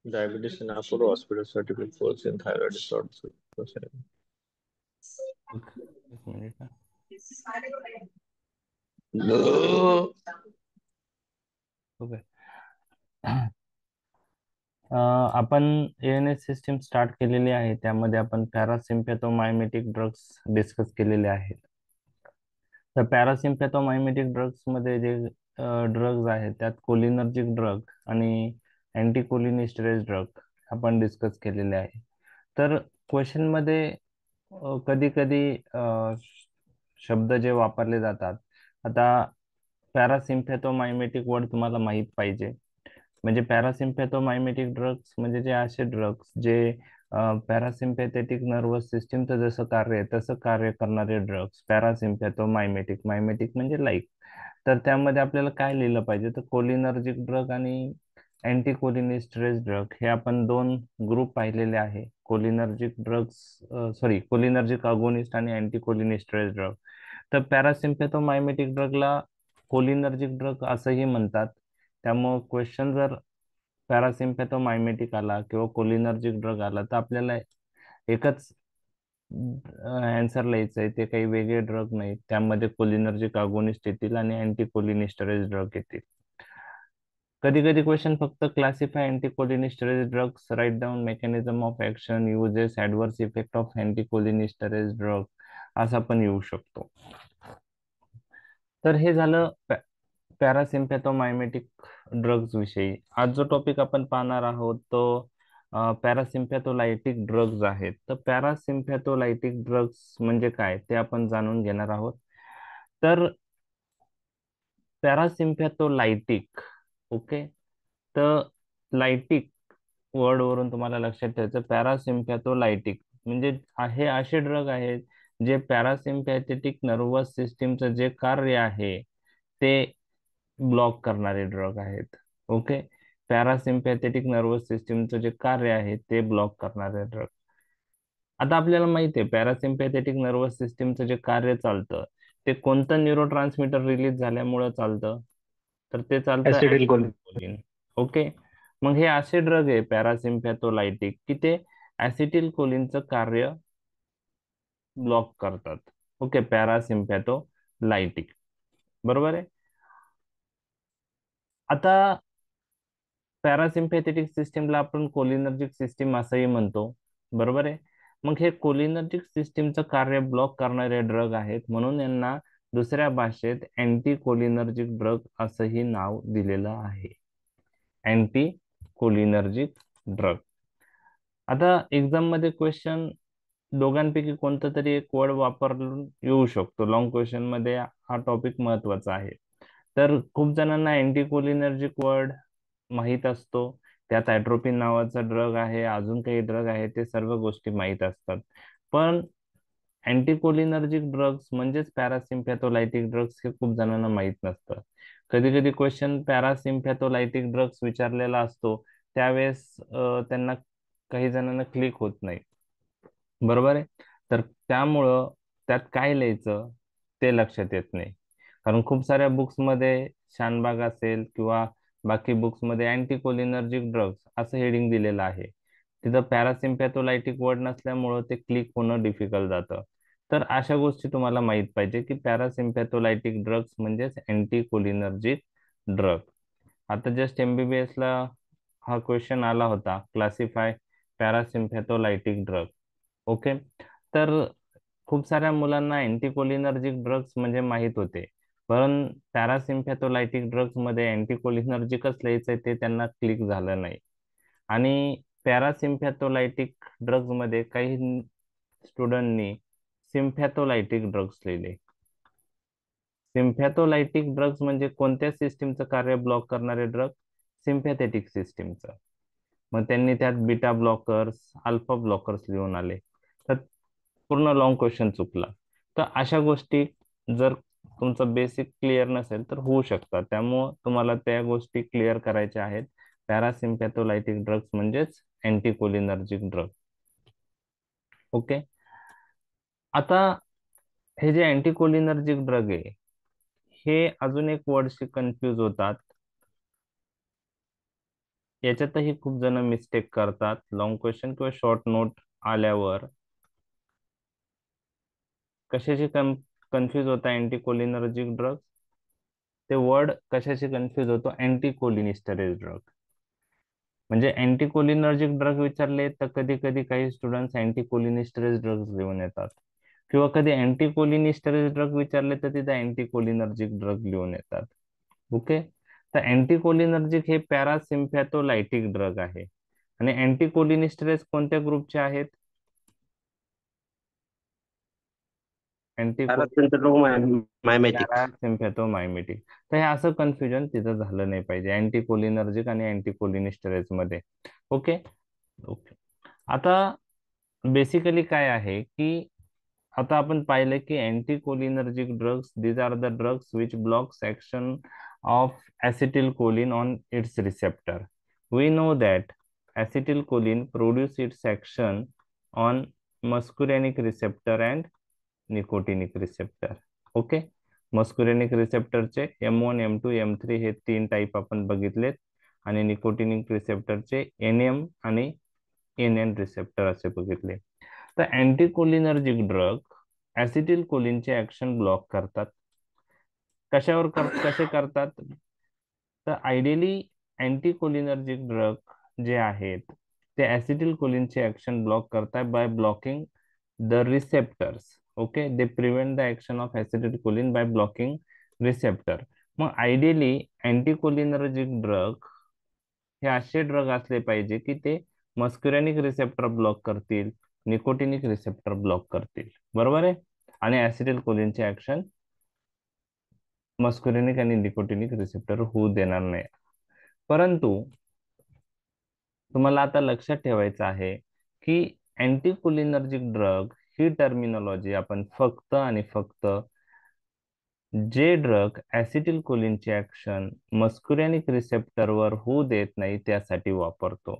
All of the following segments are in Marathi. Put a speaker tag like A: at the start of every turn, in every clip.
A: Diabetes in Apollo Hospital certificate falls in thyroid disorders.
B: एक मिनिट हा.
A: No.
B: ओके. आपण एएनएस सिस्टीम स्टार्ट केलेली आहे, त्यामध्ये आपण पॅरासिम्पॅथोमायमेटिक ड्रग्स डिस्कस केलेले आहेत. तर पॅरासिम्पॅथोमायमेटिक ड्रग्स मध्ये जे ड्रग्ज आहेत त्यात कोलिनर्जिक ड्रग आणि अँटीकोलिनिस्टरेज ड्रग आपण डिस्कस केलेले आहे. तर क्वेश्चन मध्ये कधी कधी शब्द जे वापरले जातात, आता पॅरासिम्पॅथोमायमेटिक वर्ड तुम्हाला माहित पाहिजे. म्हणजे पॅरासिम्पॅथोमायमेटिक ड्रग्स म्हणजे जे असे ड्रग्स जे पॅरासिम्पॅथेटिक नर्वस सिस्टीमचं जसं कार्य आहे तसं कार्य करणारे ड्रग्स पॅरासिम्पॅथोमायमेटिक. मायमेटिक म्हणजे लाईक. तर त्यामध्ये आपल्याला काय लिहिलं पाहिजे, तर कोलिनर्जिक ड्रग आणि अँटी कोलिनिस्टरेज ड्रग हे आपण दोन ग्रुप पाहिलेले आहे. कोलिनर्जिक ड्रग्स, कोलिनर्जिक अगोनिस्ट आणि अँटी कोलिनिस्टरेज ड्रग. तर पॅरासिम्पॅथोमायमेटिक ड्रगला कोलिनर्जिक ड्रग असंही म्हणतात. त्यामुळं क्वेश्चन जर पॅरासिम्पॅथोमायमेटिक आला किंवा कोलिनर्जिक ड्रग आला तर आपल्याला एकच आन्सर लिहायचं आहे. ते काही वेगळे ड्रग नाहीत, त्यामध्ये कोलिनर्जिक अगोनिस्ट येतील आणि अँटी कोलिनिस्टरेज ड्रग येतील. कधी कधी क्वेश्चन फक्त classify anticholinesterase drugs, right down mechanism of action, uses, adverse effect of anticholinesterase drug असा पण येऊ शकतो. तर हे झालं पॅरासिम्पॅथोमायमेटिक ड्रग्ज विषयी. आज जो टॉपिक आपण पाहणार आहोत तो पॅरासिम्पॅथोलायटिक ड्रग्ज आहेत. तर पॅरासिम्पॅथोलायटिक ड्रग्ज म्हणजे काय ते आपण जाणून घेणार आहोत. तर पॅरासिम्पॅथोलायटिक, ओके, तर लायटिक वर्ड वरून तुम्हाला लक्षात ठेवायचं, पॅरासिम्पॅथोलायटिक म्हणजे हे असे ड्रग आहेत जे पॅरासिम्पॅथेटिक नर्वस सिस्टीमचं जे कार्य आहे ते ब्लॉक करणारे ड्रग आहेत. ओके, पॅरासिम्पॅथेटिक नर्वस सिस्टीमचं जे कार्य आहे ते ब्लॉक करणारे ड्रग. आता आपल्याला माहिती आहे पॅरासिम्पॅथेटिक नर्वस सिस्टीमचं जे कार्य चालतं ते कोणतं न्यूरोट्रान्समीटर रिलीज झाल्यामुळं चालतं, तर ते चालतं
A: Acetyl choline.
B: ऍसिटिल्कोलीन. ओके, मग हे असे ड्रग आहे पॅरासिम्पॅथोलायटिक की ते ऍसिटिल कोलिनचं कार्य ब्लॉक करतात. ओके, पॅरासिम्पॅथोलायटिक, बरोबर आहे. आता पॅरासिम्पॅथेटिक सिस्टीमला आपण कोलिनर्जिक सिस्टीम असंही म्हणतो, बरोबर आहे. मग हे कोलिनर्जिक सिस्टीमचं कार्य ब्लॉक करणारे ड्रग आहेत म्हणून यांना दुसऱ्या भाषेत अँटी कोलिनर्जिक ड्रग असंही नाव दिलेलं आहे. Anti cholinergic drug. आता एक्झाम मध्ये क्वेश्चन दोघांपैकी कोणतं तरी एक वर्ड वापरून येऊ शकतो. लॉंग क्वेश्चन मध्ये हा टॉपिक महत्वाचा आहे. तर खूप जणांना अँटी कोलिनर्जिक वर्ड माहीत असतो, त्यात ॲट्रोपिन नावाचा ड्रग आहे, अजून काही ड्रग आहे, ते सर्व गोष्टी माहीत असतात. पण अँटीकोलिनर्जिक ड्रग्स म्हणजेच पॅरासिम्पॅथोलायटिक ड्रग्स हे खूप जणांना माहीत नसतं. कधी कधी क्वेश्चन पॅरासिम्पॅथोलायटिक ड्रग्स विचारलेला असतो, त्यावेळेस त्यांना काही जणांना क्लिक होत नाही, बरोबर आहे. तर त्यामुळं त्यात काय लिहायचं ते लक्षात येत नाही. कारण खूप साऱ्या बुक्समध्ये शानबाग असेल किंवा बाकी बुक्समध्ये अँटीकोलिनर्जिक ड्रग्स असं हेडिंग दिलेलं आहे, तिथं पॅरासिम्पॅथोलायटिक वर्ड नसल्यामुळं ते क्लिक होणं डिफिकल्ट जातं. तर अशा गोष्टी तुम्हाला माहित पाहिजे की पॅरासिम्पॅथोलायटिक ड्रग्स म्हणजेच अँटीकोलिनर्जिक ड्रग. आता जस्ट MBBS ला हा क्वेश्चन आला होता, क्लासिफाय पॅरासिम्पॅथोलायटिक ड्रग. ओके, तर खूप साऱ्या मुलांना अँटीकोलिनर्जिक ड्रग्स म्हणजे माहित होते, पण पॅरासिम्पॅथोलायटिक ड्रग्स मध्ये अँटीकोलिनर्जिकच लिहायचंय ते त्यांना क्लिक झालं नाही. आणि पॅरासिम्पॅथोलायटिक ड्रग्ज मध्ये काही स्टुडंटनी सिम्पॅथोलायटिक ड्रग्स लिहिले. सिम्पॅथोलायटिक ड्रग्स म्हणजे कोणत्या सिस्टीमचं कार्य ब्लॉक करणारे ड्रग, सिम्पॅथेटिक सिस्टीमचं. मग त्यांनी त्यात बीटा ब्लॉकर्स, अल्फा ब्लॉकर्स लिहून आले, तर पूर्ण लॉंग क्वेश्चन चुकला. तर अशा गोष्टी जर तुमचं बेसिक क्लिअर नसेल तर होऊ शकतात, त्यामुळं तुम्हाला त्या गोष्टी क्लिअर करायच्या आहेत. पॅरासिम्पॅथोलायटिक ड्रग्स म्हणजेच अँटीकोलिनर्जिक ड्रग. ओके, आता हे जे अँटीकोलिनर्जिक ड्रग आहे हे अजून एक वर्डशी कन्फ्यूज होतात. याच्यातही खूप जण मिस्टेक करतात. लॉंग क्वेश्चन किंवा शॉर्ट नोट आल्यावर कशाशी कन्फ्यूज होता अँटीकोलिनर्जिक ड्रग? ते वर्ड कशाशी कन्फ्यूज होतो? अँटीकोलिनिस्टरेज ड्रग. म्हणजे अँटीकोलिनर्जिक ड्रग विचारले तर कधी कधी काही स्टुडंट्स अँटीकोलिनिस्टरेज ड्रग्ज लिहून येतात, किंवा कधी अँटीकोलिनिस्टरेज ड्रग विचारले तर तिथे अँटीकोलिनर्जिक ड्रग लिहून येतात. ओके. तर अँटीकोलिनर्जिक हे पॅरासिम्पॅथोलायटिक ड्रग आहे. आणि अँटीकोलिनिस्टरेज कोणत्या ग्रुपचे आहेत?
C: पॅरासिम्पॅथोमायमॅटिक.
B: पॅरासिम्पॅथोमायमेटिक. तर हे असं कन्फ्युजन तिथं झालं नाही पाहिजे अँटीकोलिनर्जिक आणि अँटीकोलिनिस्टरेज मध्ये. ओके. ओके. आता बेसिकली काय आहे की आता आपण पाहिलं की anticholinergic drugs, these are the drugs which blocks action of acetylcholine on its receptor. We know that acetylcholine produce its action on muscarinic receptor and nicotinic receptor. Okay. Muscarinic रिसेप्टरचे M1, M2, M3 हे 3 टाईप आपण बघितलेत, आणि निकोटिनिक रिसेप्टरचे NM आणि NN रिसेप्टर असे बघितले. तर अँटीकोलिनर्जिक ड्रग ऍसिटिलकोलिनचे ऍक्शन ब्लॉक करतात. कसे करतात? तर आयडियली अँटीकोलिनर्जिक ड्रग जे आहेत ते ऍसिटिलकोलिनचे ऍक्शन ब्लॉक करतात by blocking the receptors. Okay. They prevent the action of acetylcholine by blocking receptor. मग आयडियली अँटीकोलिनर्जिक ड्रग हे असे ड्रग असले पाहिजे की ते मस्कुरेनिक रिसेप्टर ब्लॉक करतील, निकोटिनिक रिसेप्टर ब्लॉक करतील. बरोबर आहे. आणि ऍसिटिलकोलिनचे ऍक्शन मस्कुरेनिक आणि निकोटिनिक रिसेप्टर होऊ देणार नाही. परंतु तुम्हाला आता लक्षात ठेवायचं आहे की अँटीकोलिनर्जिक ड्रग ही टर्मिनॉलॉजी आपण फक्त आणि फक्त जे ड्रग ऍसिटिलकोलिनचे ऍक्शन मस्कुरेनिक रिसेप्टरवर होऊ देत नाही त्यासाठी वापरतो.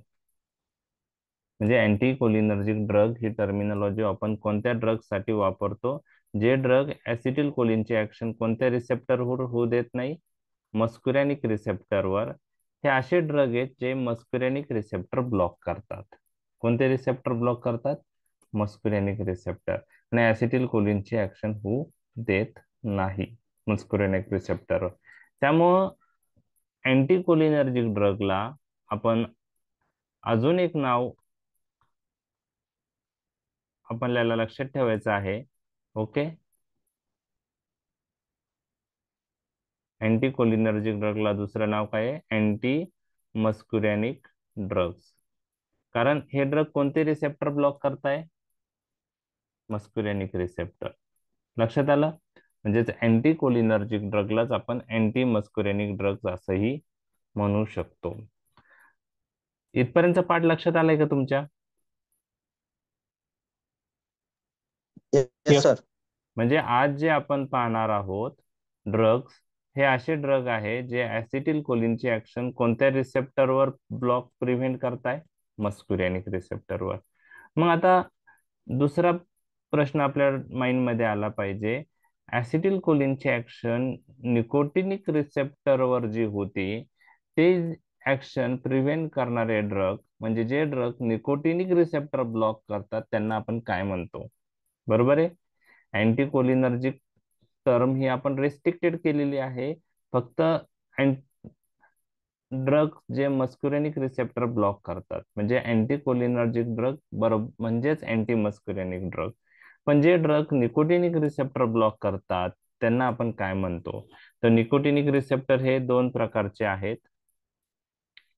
B: म्हणजे अँटीकोलिनर्जिक ड्रग ही टर्मिनॉलॉजी आपण कोणत्या ड्रग साठी वापरतो? जे ड्रग ऍसिटिलकोलिनचे ऍक्शन कोणत्या रिसेप्टरवर होऊ देत नाही? मस्कुरेनिक रिसेप्टरवर. हे असे ड्रग आहेत जे मस्कुरेनिक रिसेप्टर ब्लॉक करतात. कोणते रिसेप्टर ब्लॉक करतात? Muscarinic receptor. आणि ऍसिटिलकोलिनचे ऍक्शन होऊ देत नाही मस्कुरेनिक रिसेप्टरवर. त्यामुळं अँटीकोलिनर्जिक ड्रगला आपण अजून एक नाव आपल्याला लक्षात ठेवायचं आहे. ओके. अँटीकोलिनर्जिक ड्रगला दुसरं नाव काय आहे? Antimuscarinic drugs. कारण हे ड्रग कोणते रिसेप्टर ब्लॉक करताय? Muscarinic receptor. लक्षात आलं? म्हणजेच अँटीकोलिनर्जिक ड्रगलाच आपण अँटी मस्कुरेनिक ड्रग्स असंही म्हणू शकतो. इथपर्यंत पाठ लक्षात आलाय का तुमच्या?
C: Yes sir.
B: म्हणजे आज जे आपण पाहणार आहोत ड्रग्स, हे असे ड्रग आहे जे ऍसिटिलकोलिनची ऍक्शन कोणत्या रिसेप्टरवर ब्लॉक प्रिव्हेंट करताय? मस्कुरेनिक रिसेप्टरवर. मग आता दुसरा प्रश्न आपल्या माइंड मध्ये आला पाहिजे, ऍसिटिलकोलिनची ऍक्शन निकोटिनिक रिसेप्टरवर जी होती ते ऍक्शन प्रिव्हेंट करणारे ड्रग, म्हणजे जे ड्रग निकोटिनिक रिसेप्टर ब्लॉक करतात त्यांना आपण काय म्हणतो? बरोबर आहे. अँटीकोलिनर्जिक टर्म ही आपण रेस्ट्रिक्टेड केलेली आहे. फक्त ड्रग जे मस्कुरेनिक रिसेप्टर ब्लॉक करतात म्हणजे अँटीकोलिनर्जिक ड्रग बरोबर म्हणजेच अँटी मस्कुरेनिक ड्रग. पण जे ड्रग निकोटिनिक रिसेप्टर ब्लॉक करतात त्यांना आपण काय म्हणतो? तर निकोटिनिक रिसेप्टर हे 2 प्रकारचे आहेत,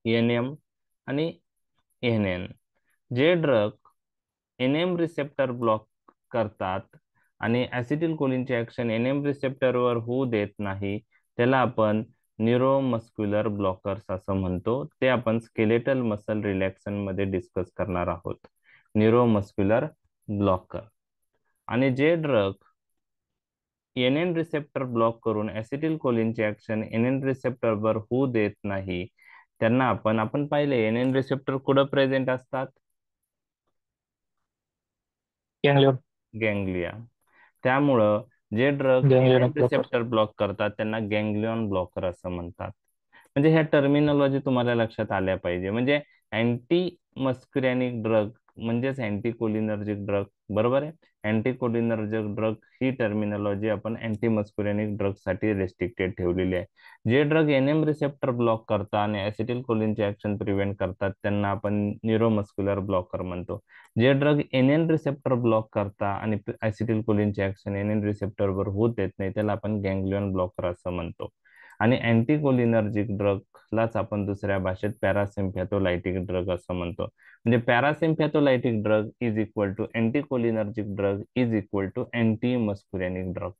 B: NM आणि NN. जे ड्रग NM रिसेप्टर ब्लॉक करतात आणि ऍसिटिलकोलिनचे ऍक्शन NM रिसेप्टरवर होऊ देत नाही त्याला आपण न्यूरोमस्क्युलर ब्लॉकर्स असं म्हणतो. ते आपण स्केलेटल मसल रिलॅक्सन मध्ये डिस्कस करणार आहोत. Neuromuscular blocker. आणि जे ड्रग NN रिसेप्टर ब्लॉक करून ऍसिटिलकोलिनचे ऍक्शन NN रिसेप्टरवर होऊ देत नाही त्यांना आपण पाहिले NN रिसेप्टर कुठं प्रेझेंट असतात?
C: गँग्लियन.
B: गँग्लिया. त्यामुळं जे ड्रग
A: गँग्लियन ब्लॉकर.
B: रिसेप्टर ब्लॉक करतात त्यांना गँग्लियॉन ब्लॉकर असं म्हणतात. म्हणजे ह्या टर्मिनॉलॉजी तुम्हाला लक्षात आल्या पाहिजे. म्हणजे अँटी मस्कुरॅनिक ड्रग म्हणजेच अँटी कोलिनर्जिक ड्रग, बरोबर आहे. अँटी कोलिनर्जिक ड्रग ही टर्मिनॉलॉजी आपण अँटी मस्कुरॅनिक ड्रग साठी रेस्ट्रिक्टेड ठेवलेली आहे. जे ड्रग एनएम रिसेप्टर ब्लॉक करतात आणि ऍसिटिल कोलिनचे ऍक्शन प्रिव्हेंट करतात त्यांना आपण न्यूरोमस्क्युलर ब्लॉकर म्हणतो. जे ड्रग एनएन रिसेप्टर ब्लॉक करतात आणि ऍसिटिल कोलिनचे ऍक्शन एनएन रिसेप्टर वर होत येत नाही त्याला आपण गँग्लियॉन ब्लॉकर असं म्हणतो. आणि अँटी कोलिनर्जिक ड्रगलाच आपण दुसऱ्या भाषेत पॅरासिम्पॅथोलायटिक ड्रग असं म्हणतो. म्हणजे parasympatholytic drug is equal to anticholinergic drug is equal to antimuscarinic drug.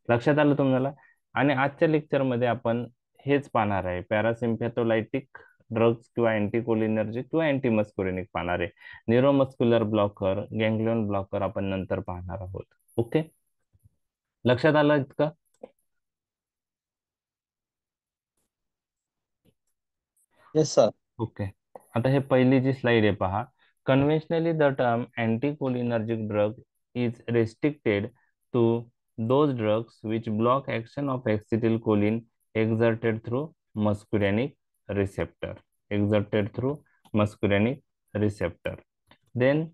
B: लक्षात आलं तुम्हाला. आणि आजच्या लेक्चरमध्ये आपण हेच पाहणार आहे, पॅरासिम्पॅथोलायटिक ड्रग्स किंवा अँटी कोलिनर्जिक किंवा अँटी मस्कुरेनिक पाहणार आहे. न्यूरोमस्क्युलर ब्लॉकर, गँग्लियन ब्लॉकर आपण नंतर पाहणार आहोत. ओके, लक्षात आलं इतकं.
A: Yes sir.
B: ओके, आता हे पहिली जी स्लाइड आहे पहा. Conventionally the term anticholinergic drug is restricted to those drugs which block action of acetylcholine exerted through muscarinic receptor. Exerted through muscarinic receptor. Then,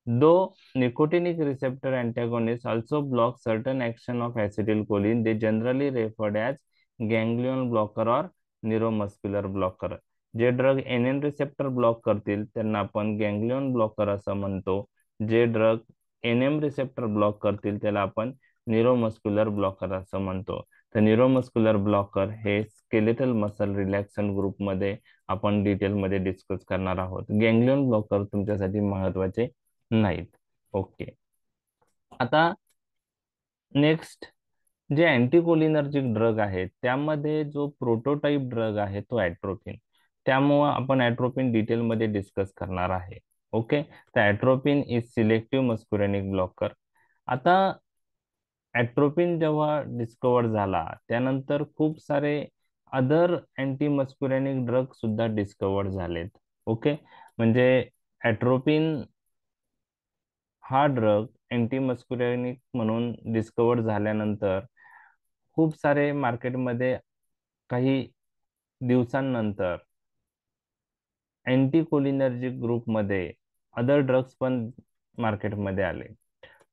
B: though nicotinic receptor antagonists also block certain action of acetylcholine, they generally referred as ganglion blocker or neuromuscular blocker. जे ड्रग एनएन रिसेप्टर ब्लॉक करतील त्यांना आपण गँग्लियन ब्लॉकर असं म्हणतो. जे ड्रग एनएम रिसेप्टर ब्लॉक करतील त्याला आपण न्यूरोमस्क्युलर ब्लॉकर असं म्हणतो. तर न्यूरोमस्क्युलर ब्लॉकर हे स्केलेटल मसल रिलॅक्सन ग्रुप मध्ये आपण डिटेल मध्ये डिस्कस करणार आहोत. गँग्लियन ब्लॉकर तुमच्यासाठी महत्वाचे नाहीत. ओके, आता नेक्स्ट जे अँटीकोलिनर्जिक ड्रग आहेत त्यामध्ये जो प्रोटोटाइप ड्रग आहे तो ॲट्रोपिन. त्यामुळं आपण ॲट्रोपिन डिटेलमध्ये डिस्कस करणार आहे. ओके, तर atropine is selective muscarinic blocker. आता ॲट्रोपिन जेव्हा डिस्कवर झाला त्यानंतर खूप सारे अदर अँटी मस्कुरेनिक ड्रग सुद्धा डिस्कवर झालेत. ओके, म्हणजे ॲट्रोपिन हा ड्रग अँटी मस्कुरेनिक म्हणून डिस्कवर झाल्यानंतर खूप सारे मार्केटमध्ये काही दिवसांनंतर अँटी कोलिनर्जिक ग्रुपमध्ये अदर ड्रग्स पण मार्केटमध्ये आले.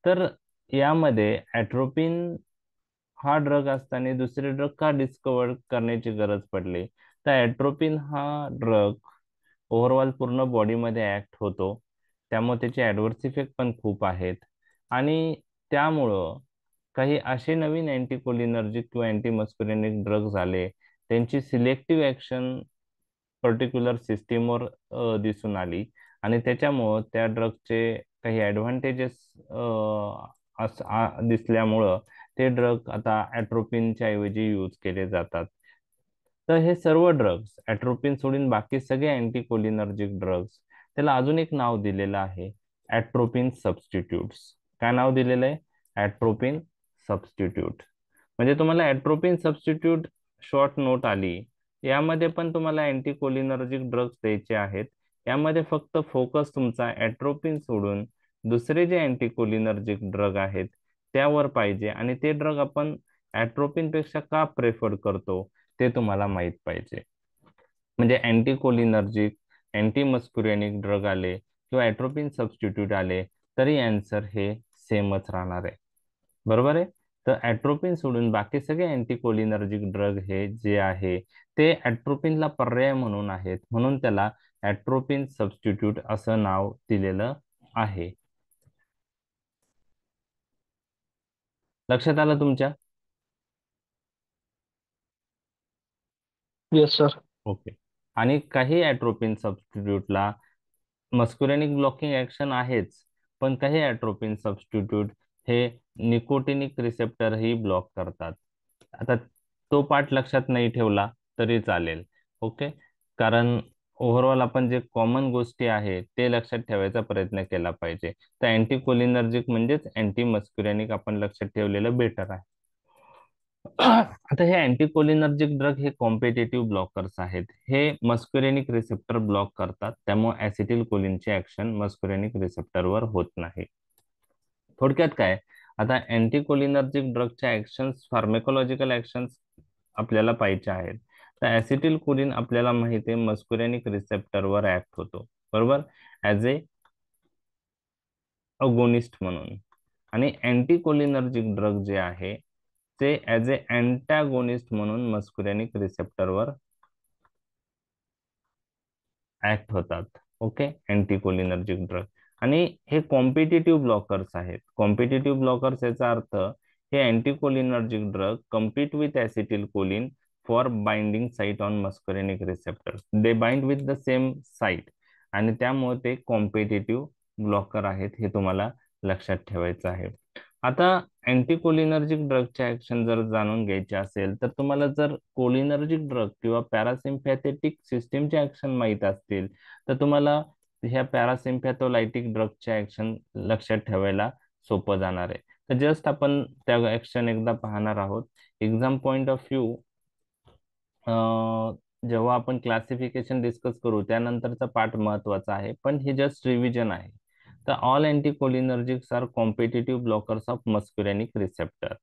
B: तर यामध्ये ॲट्रोपिन हा ड्रग असताना दुसरे ड्रग का डिस्कवर करण्याची गरज पडली. तर ॲट्रोपिन हा ड्रग ओव्हरऑल पूर्ण बॉडीमध्ये ऍक्ट होतो, त्यामुळे त्याचे ऍडव्हर्स इफेक्ट पण खूप आहेत. आणि त्यामुळं काही असे नवीन अँटीकोलिनर्जिक किंवा अँटी मस्कुरेनिक ड्रग्ज आले, त्यांची सिलेक्टिव्ह ऍक्शन पर्टिक्युलर सिस्टीमवर दिसून आली आणि त्याच्यामुळं त्या ड्रगचे काही ऍडव्हान्टेजेस दिसल्यामुळं ते ड्रग आता ॲट्रोपिनच्या ऐवजी यूज केले जातात. तर हे सर्व ड्रग्स ॲट्रोपिन सोडून बाकी सगळे अँटीकोलिनर्जिक ड्रग्स त्याला अजून एक नाव दिलेलं आहे, ॲट्रोपिन सबस्टिट्यूट्स. काय नाव दिलेलं आहे? Atropine substitute. म्हणजे तुम्हाला ॲट्रोपिन सबस्टिट्यूट शॉर्ट नोट आली. यामध्ये पण तुम्हाला अँटीकोलिनर्जिक ड्रग्स द्यायचे आहेत. यामध्ये फक्त फोकस तुमचा ॲट्रोपिन सोडून दुसरे जे अँटीकोलिनर्जिक ड्रग आहेत त्यावर पाहिजे आणि ते ड्रग आपण ॲट्रोपिन पेक्षा का प्रेफर करतो ते तुम्हाला माहित पाहिजे. म्हणजे अँटीकोलिनर्जिक, अँटी मस्कुरेनिक ड्रग आले किंवा ॲट्रोपिन सबस्टिट्यूट आले तरी आन्सर हे सेमच राहणार आहे. बरोबर आहे. तर ॲट्रोपिन सोडून बाकी सगळे अँटीकोलिनर्जिक ड्रग हे जे आहे ते ॲट्रोपिनला पर्याय म्हणून आहेत, म्हणून त्याला ॲट्रोपिन सबस्टिट्यूट असं नाव दिलेलं आहे. लक्षात आलं तुमच्या?
A: Yes sir.
B: ओके. आणि काही ॲट्रोपिन सबस्टिट्यूटला मस्कुरेनिक ब्लॉकिंग ऍक्शन आहेच, पण काही ॲट्रोपिन सबस्टिट्यूट हे निकोटिनिक रिसेप्टर ही ब्लॉक करतात. आता तो पार्ट लक्षात नाही ठेवला तरी चालेल. ओके, कारण ओव्हरऑल आपण जे कॉमन गोष्टी आहे ते लक्षात ठेवायचा प्रयत्न केला पाहिजे. तर अँटीकोलिनर्जिक म्हणजेच अँटी मस्कुरेनिक आपण लक्षात ठेवलेलं बेटर आहे. आता हे अँटीकोलिनर्जिक ड्रग हे कॉम्पिटेटिव्ह ब्लॉकर्स आहेत. हे मस्कुरेनिक रिसेप्टर ब्लॉक करतात, त्यामुळे ऍसिटिल कोलिनची ऍक्शन मस्कुरेनिक रिसेप्टरवर होत नाही. थोडक्यात काय, आता अँटीकोलिनर्जिक ड्रगच्या ऍक्शन्स, फार्मेकोलॉजिकल ऍक्शन्स आपल्याला पाहिजे आहेत. तर ऍसिटिल कोलिन आपल्याला माहिती आहे मस्कुरेनिक रिसेप्टरवर ऍक्ट होतो, बरोबर, ऍज ए अगोनिस्ट म्हणून. आणि अँटीकोलिनर्जिक ड्रग जे आहे ते ऍज ए अँटॅगोनिस्ट म्हणून मस्कुरेनिक रिसेप्टरवर ऍक्ट होतात. Okay, anticholinergic drug. आणि हे कॉम्पिटिटिव्ह ब्लॉकर्स आहेत. कॉम्पिटिटिव्ह ब्लॉकर्स याचा अर्थ हे anticholinergic drug compete with acetylcholine for binding site on muscarinic receptor. They bind with the same site, आणि त्यामुळे ते कॉम्पिटिटिव्ह ब्लॉकर आहेत, हे तुम्हाला लक्षात ठेवायचं आहे. आता अँटीकोलिनर्जिक ड्रगच्या ऍक्शन जर जाणून घ्यायचे असेल तर तुम्हाला जर कोलिनर्जिक ड्रग किंवा पॅरासिम्पॅथेटिक सिस्टीमचे ऍक्शन माहीत असतील तर तुम्हाला ह्या पॅरासिम्पॅथोलायटिक ड्रगच्या ऍक्शन लक्षात ठेवायला सोपं जाणार आहे. तर जस्ट आपण त्या ऍक्शन एकदा पाहणार आहोत. एक्झाम पॉइंट ऑफ व्ह्यू जेव्हा आपण क्लासिफिकेशन डिस्कस करू त्यानंतरचा पार्ट महत्वाचा आहे, पण हे जस्ट रिव्हिजन आहे. तर all anticholinergics are competitive blockers of muscarinic receptor.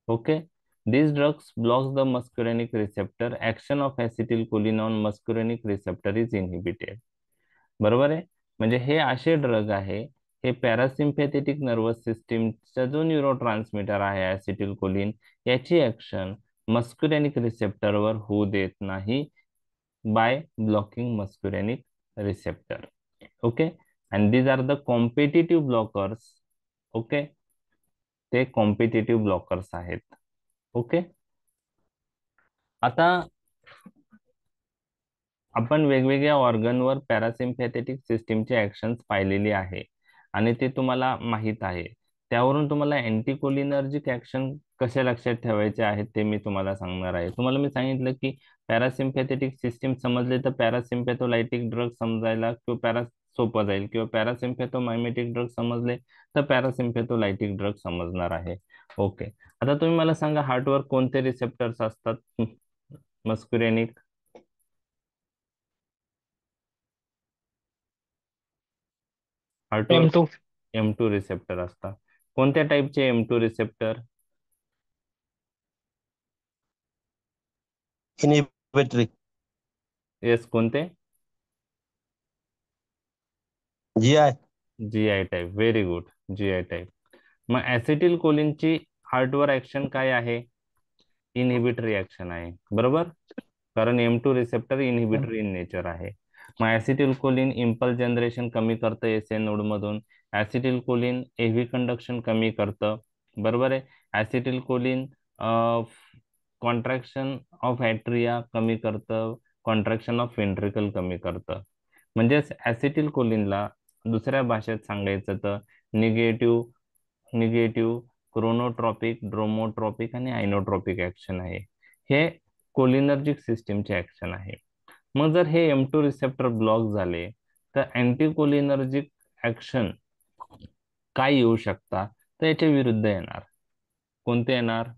B: Okay, these drugs blocks the muscarinic receptor. Action of acetylcholine on muscarinic receptor is inhibited. बरोबर आहे. म्हणजे हे असे ड्रग आहे, हे पॅरासिम्पॅथेटिक नर्वस सिस्टीमचा जो न्यूरो ट्रान्समीटर आहे ऍसिटिलकोलिन, याची ऍक्शन मस्कुरेनिक रिसेप्टरवर होऊ देत नाही by blocking muscarinic receptor. Okay, and these are the competitive blockers. Okay, ते कॉम्पिटिटिव्ह ब्लॉकर्स आहेत. ओके, आता आपण वेगवेगळ्या ऑर्गनवर पॅरासिम्पॅथेटिक सिस्टीमचे ऍक्शन्स पाहिलेली आहे आणि ते तुम्हाला माहित आहे. त्यावरून तुम्हाला अँटीकोलिनर्जिक ऍक्शन कसे लक्षात ठेवायचे आहेत ते मी तुम्हाला सांगणार आहे. तुम्हाला मी सांगितलं की पॅरासिम्पॅथेटिक सिस्टीम समजले तर पॅरासिम्पॅथोलायटिक ड्रग समजायला किंवा सोपं जाईल, किंवा पॅरासिम्पॅथोमायमेटिक ड्रग समजले तर पॅरासिम्पॅथोलायटिक ड्रग समजणार आहे. ओके, आता तुम्ही मला सांगा हार्टवर कोणते रिसेप्टर्स असतात मस्कुरेनिक? हार्टवर
D: M2
B: M2 रिसेप्टर असतात. कोणत्या टाईपचे M2 रिसेप्टर?
C: इनहिबिटरी.
B: येस, कोणते?
C: GI.
B: GI type. Very good, GI type. मग ऍसिटिल कोलिनची हार्टवर ऍक्शन काय आहे? इनहिबिटरी ऍक्शन आहे, बरोबर, कारण M2 receptor inhibitory in nature आहे. मग ऍसिटिल कोलिन इम्पल्स जनरेशन कमी करतं एसए नोड मधून. ऍसिटिल कोलिन एव्ही कंडक्शन कमी करतं, बरोबर आहे. ऍसिटिल कोलिन कॉन्ट्रॅक्शन ऑफ ॲट्रिया कमी करतं, कॉन्ट्रॅक्शन ऑफ वेंट्रिकल कमी करतं. म्हणजेच ऍसिटिल कोलिनला दुसऱ्या भाषेत सांगायचं तर निगेटिव्ह क्रोनोट्रॉपिक, ड्रोमोट्रॉपिक आणि आयनोट्रॉपिक ऍक्शन आहे. हे कोलिनर्जिक सिस्टीमचे ऍक्शन आहे. मग जर हे M2 रिसेप्टर ब्लॉक झाले तर अँटीकोलिनर्जिक ऍक्शन काय येऊ शकतात? तर याच्या विरुद्ध येणार. कोणते येणार?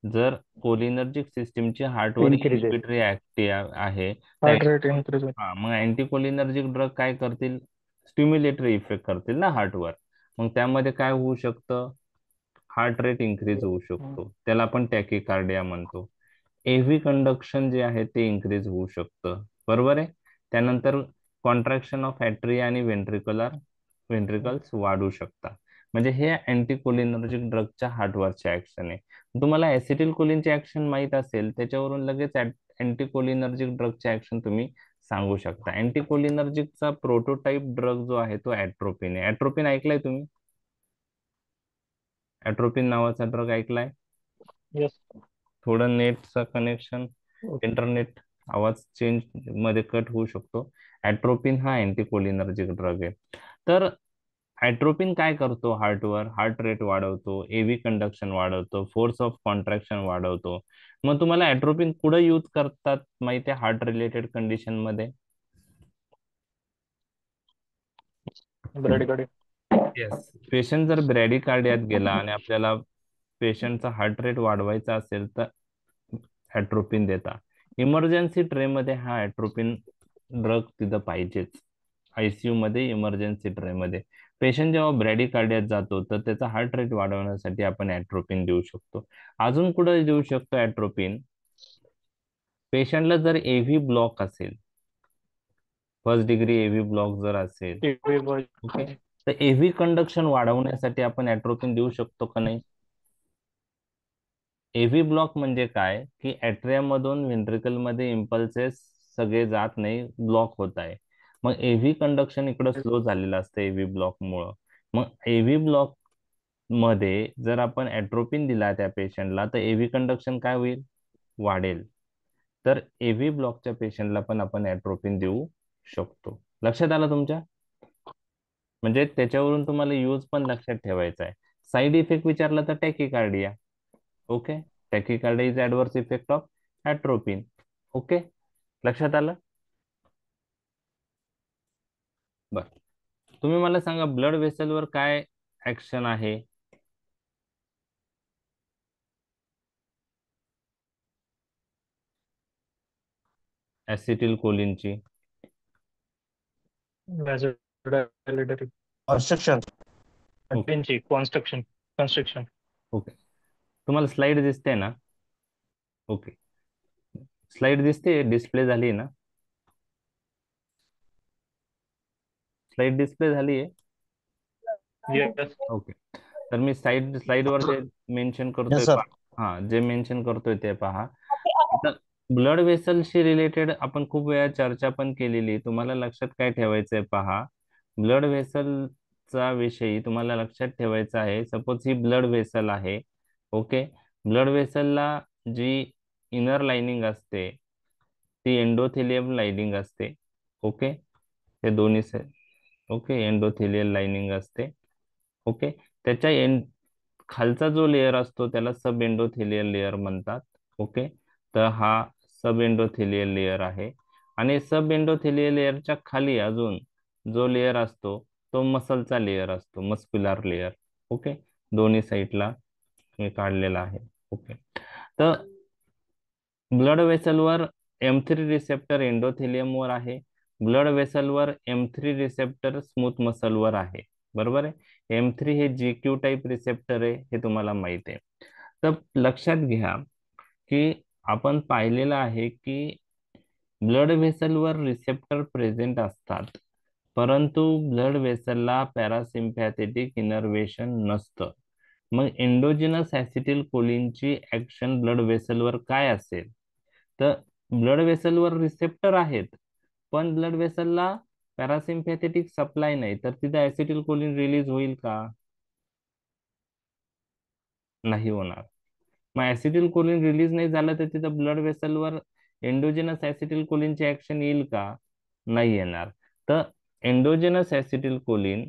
B: जर कोलिनर्जिक सिस्टीमची हार्टवर
D: Increases.
B: इन्हिबिटरी ऍक्टिव्ह आहे तर
D: हार्ट रेट इन्क्रीज होईल.
B: मग अँटीकोलिनर्जिक ड्रग काय करतील? स्टिम्युलेटरी इफेक्ट करतील ना हार्टवर. मग त्यामध्ये काय होऊ शकतं? हार्ट रेट इन्क्रीज होऊ शकतो, त्याला आपण टॅकिकार्डिया म्हणतो. एव्ही कंडक्शन जे आहे ते इन्क्रीज होऊ शकतं, बरोबर आहे. त्यानंतर कॉन्ट्रॅक्शन ऑफ ॲट्रिया आणि वेंट्रिकल्स वाढू शकतात. म्हणजे हे अँटीकोलिनर्जिक ड्रगच्या हार्टवरचे ऍक्शन आहे. तुम्हाला ऍसिटिल कोलिनचे ऍक्शन माहित असेल त्याच्यावरून लगेच अँटीकोलिनर्जिक ड्रगचे ऍक्शन तुम्ही सांगू शकता. अँटीकोलिनर्जिकचा प्रोटोटाइप ड्रग जो आहे तो ॲट्रोपिन आहे. ॲट्रोपिन ऐकलाय तुम्ही? ॲट्रोपिन नावाचा ड्रग ऐकलाय?
D: येस.
B: थोडं नेटचं कनेक्शन, इंटरनेट, आवाज चेंज मध्ये कट होऊ शकतो. ॲट्रोपिन हा अँटीकोलिनर्जिक ड्रग आहे. तर ॲट्रोपिन काय करतो हार्टवर? हार्ट रेट वाढवतो, एव्ही कंडक्शन वाढवतो, फोर्स ऑफ कॉन्ट्रॅक्शन वाढवतो. मग तुम्हाला ॲट्रोपिन कुठं यूज करतात माहिती आहे हार्ट रिलेटेड कंडिशन मध्ये?
D: ब्रॅडीकडे.
B: येस, पेशंट जर ब्रॅडीकार्डियात गेला आणि आपल्याला पेशंटचा हार्ट रेट वाढवायचा असेल तर ॲट्रोपिन देता. इमर्जन्सी ट्रे मध्ये हा ॲट्रोपिन ड्रग तिथं पाहिजेच, ICU मध्ये, इमर्जन्सी ट्रे मध्ये. पेशंट जेव्हा ब्रॅडिकार्डियात जातो तर त्याचा हार्ट रेट वाढवण्यासाठी आपण ॲट्रोपिन देऊ शकतो. अजून कुठे देऊ शकतो ॲट्रोपिन? पेशंटला जर एव्ही ब्लॉक असेल, फर्स्ट डिग्री एव्ही ब्लॉक जर असेल, ओके, तर एव्ही कंडक्शन वाढवण्यासाठी आपण ॲट्रोपिन देऊ शकतो का नाही? एव्ही ब्लॉक म्हणजे काय की ॲट्रियममधून व्हेंट्रिकल मध्ये इम्पल्सेस सगळे जात नाही, ब्लॉक होत आहे. मग एव्ही कंडक्शन इकडं स्लो झालेलं असतं एव्ही ब्लॉक मुळे. मग एव्ही ब्लॉक मध्ये जर आपण ॲट्रोपिन दिला त्या पेशंटला तर एव्ही कंडक्शन काय होईल? वाढेल. तर एव्ही ब्लॉकच्या पेशंटला पण आपण ॲट्रोपिन देऊ शकतो. लक्षात आलं तुमच्या? म्हणजे त्याच्यावरून तुम्हाला यूज पण लक्षात ठेवायचा आहे. साईड इफेक्ट विचारला तर tachycardia. Okay, tachycardia is adverse effect of atropine. Okay, लक्षात आलं? बर, तुम्ही मला सांगा ब्लड वेसलवर काय ऍक्शन आहे? Acetyl कोलिनची.
D: Vasodilatary.
C: Construction.
D: Constriction.
B: Okay, तुम्हाला स्लाइड दिसते ना? ओके, स्लाइड दिसते, डिस्प्ले झाली ना? स्लाइड डिस्प्ले झाली आहे?
D: Yes.
B: ओके, तर मी स्लाइडवर जे मेन्शन करतोय
C: Yes, sir.
B: हा, जे मेन्शन करतोय ते पहा. आता ब्लड वेसलशी रिलेटेड आपण खूप वेळा चर्चा पण केलेली. तुम्हाला लक्षात काय ठेवायचंय पहा, ब्लड वेसलचा विषयी तुम्हाला लक्षात ठेवायचा आहे. सपोज ही ब्लड वेसल आहे. ओके, ब्लड वेसलला जी इनर लाइनिंग असते ती एंडोथेलियम लाइनिंग असते. ओके, हे दोन्ही ओके, एंडोथेलियल लाइनिंग असते. ओके, त्याच्या खालचा जो लेअर असतो त्याला सब एंडोथेलियल लेअर म्हणतात. ओके, तर हा सब एंडोथेलियल लेअर आहे. आणि सब एंडोथेलियल लेअरच्या खाली अजून जो लेअर असतो तो मसलचा लेअर असतो, मस्क्युलर लेअर. ओके, दोन्ही साईडला मी काढलेला आहे. ओके, तर ब्लड वेसलवर M3 रिसेप्टर एंडोथेलियमवर आहे. ब्लड वेसलवर M3 रिसेप्टर स्मूथ मसलवर आहे. बरोबर आहे. M3 हे GQ टाईप रिसेप्टर आहे, हे तुम्हाला माहिती आहे. तर लक्षात घ्या की आपण पाहिलेलं आहे की ब्लड वेसलवर रिसेप्टर प्रेझेंट असतात, परंतु ब्लड वेसलला पॅरासिम्पॅथेटिक इनर्वेशन नसतं. मग एंडोजिनस ऍसिटिल कोलिनची ऍक्शन ब्लड वेसलवर काय असेल? तर ब्लड वेसलवर रिसेप्टर आहेत, पण ब्लड वेसलला पॅरासिम्पॅथेटिक सप्लाय नाही, तर तिथे ऍसिटिल कोलिन रिलीज होईल का? नाही होणार. मग ऍसिटिल कोलिन रिलीज नाही झालं तर तिथं ब्लड वेसलवर एंडोजिनस ऍसिटिल कोलिनची ऍक्शन येईल का? नाही येणार. तर endogenous acetylcholine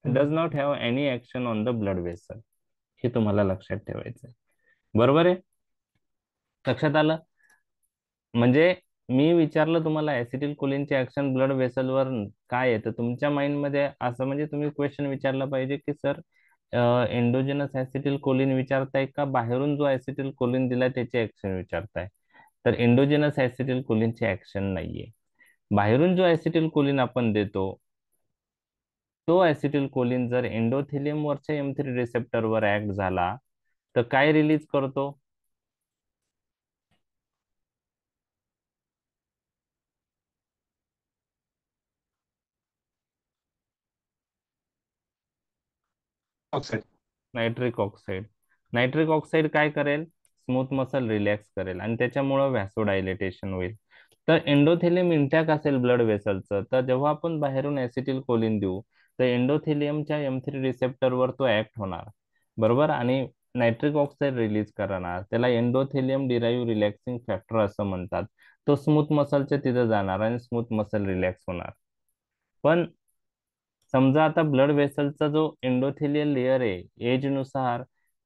B: does not have any action on the blood vessel. हे तुम्हाला लक्षात ठेवायचं आहे. बरोबर आहे? लक्षात आलं? म्हणजे मी विचारलं तुम्हाला ऍसिटिल कोलिनची ऍक्शन ब्लड वेसलवर काय आहे, तर तुमच्या माइंडमध्ये असं म्हणजे तुम्ही क्वेश्चन विचारला पाहिजे की सर एंडोजिनस ऍसिटिल कोलिन विचारताय का बाहेरून जो ऍसिटिल कोलिन दिलाय त्याची ऍक्शन विचारताय? तर एंडोजिनस ऍसिटिल कोलिनची ऍक्शन नाहीये. बाहेरून जो ऍसिटिल कोलिन आपण देतो तो ऍसिटिल कोलिन जर एंडोथेलियम वरच्या M3 रिसेप्टरवर ऍक्ट झाला तर काय रिलीज करतो?
C: Oxide.
B: Nitric oxide. Nitric oxide काय करेल? स्मूथ मसल रिलॅक्स करेल आणि त्याच्यामुळे व्हॅसोडायलेटेशन होईल. तर एंडोथेलियम इंटॅक्ट असेल ब्लड वेसलचं, तर जेव्हा आपण बाहेरून ऍसिटिल कोलिन देऊ तर एंडोथेलियमच्या M3 रिसेप्टरवर तो ऍक्ट होणार. बरोबर, आणि नायट्रिक ऑक्साईड रिलीज करणार. त्याला एंडोथेलियम डिराईव्ह रिलॅक्सिंग फॅक्टर असं म्हणतात. तो स्मूथ मसलच्या तिथं जाणार आणि स्मूथ मसल रिलॅक्स होणार. पण समजा आता ब्लड वेसलचा जो एंडोथेलियल लेअर आहे एज नुसार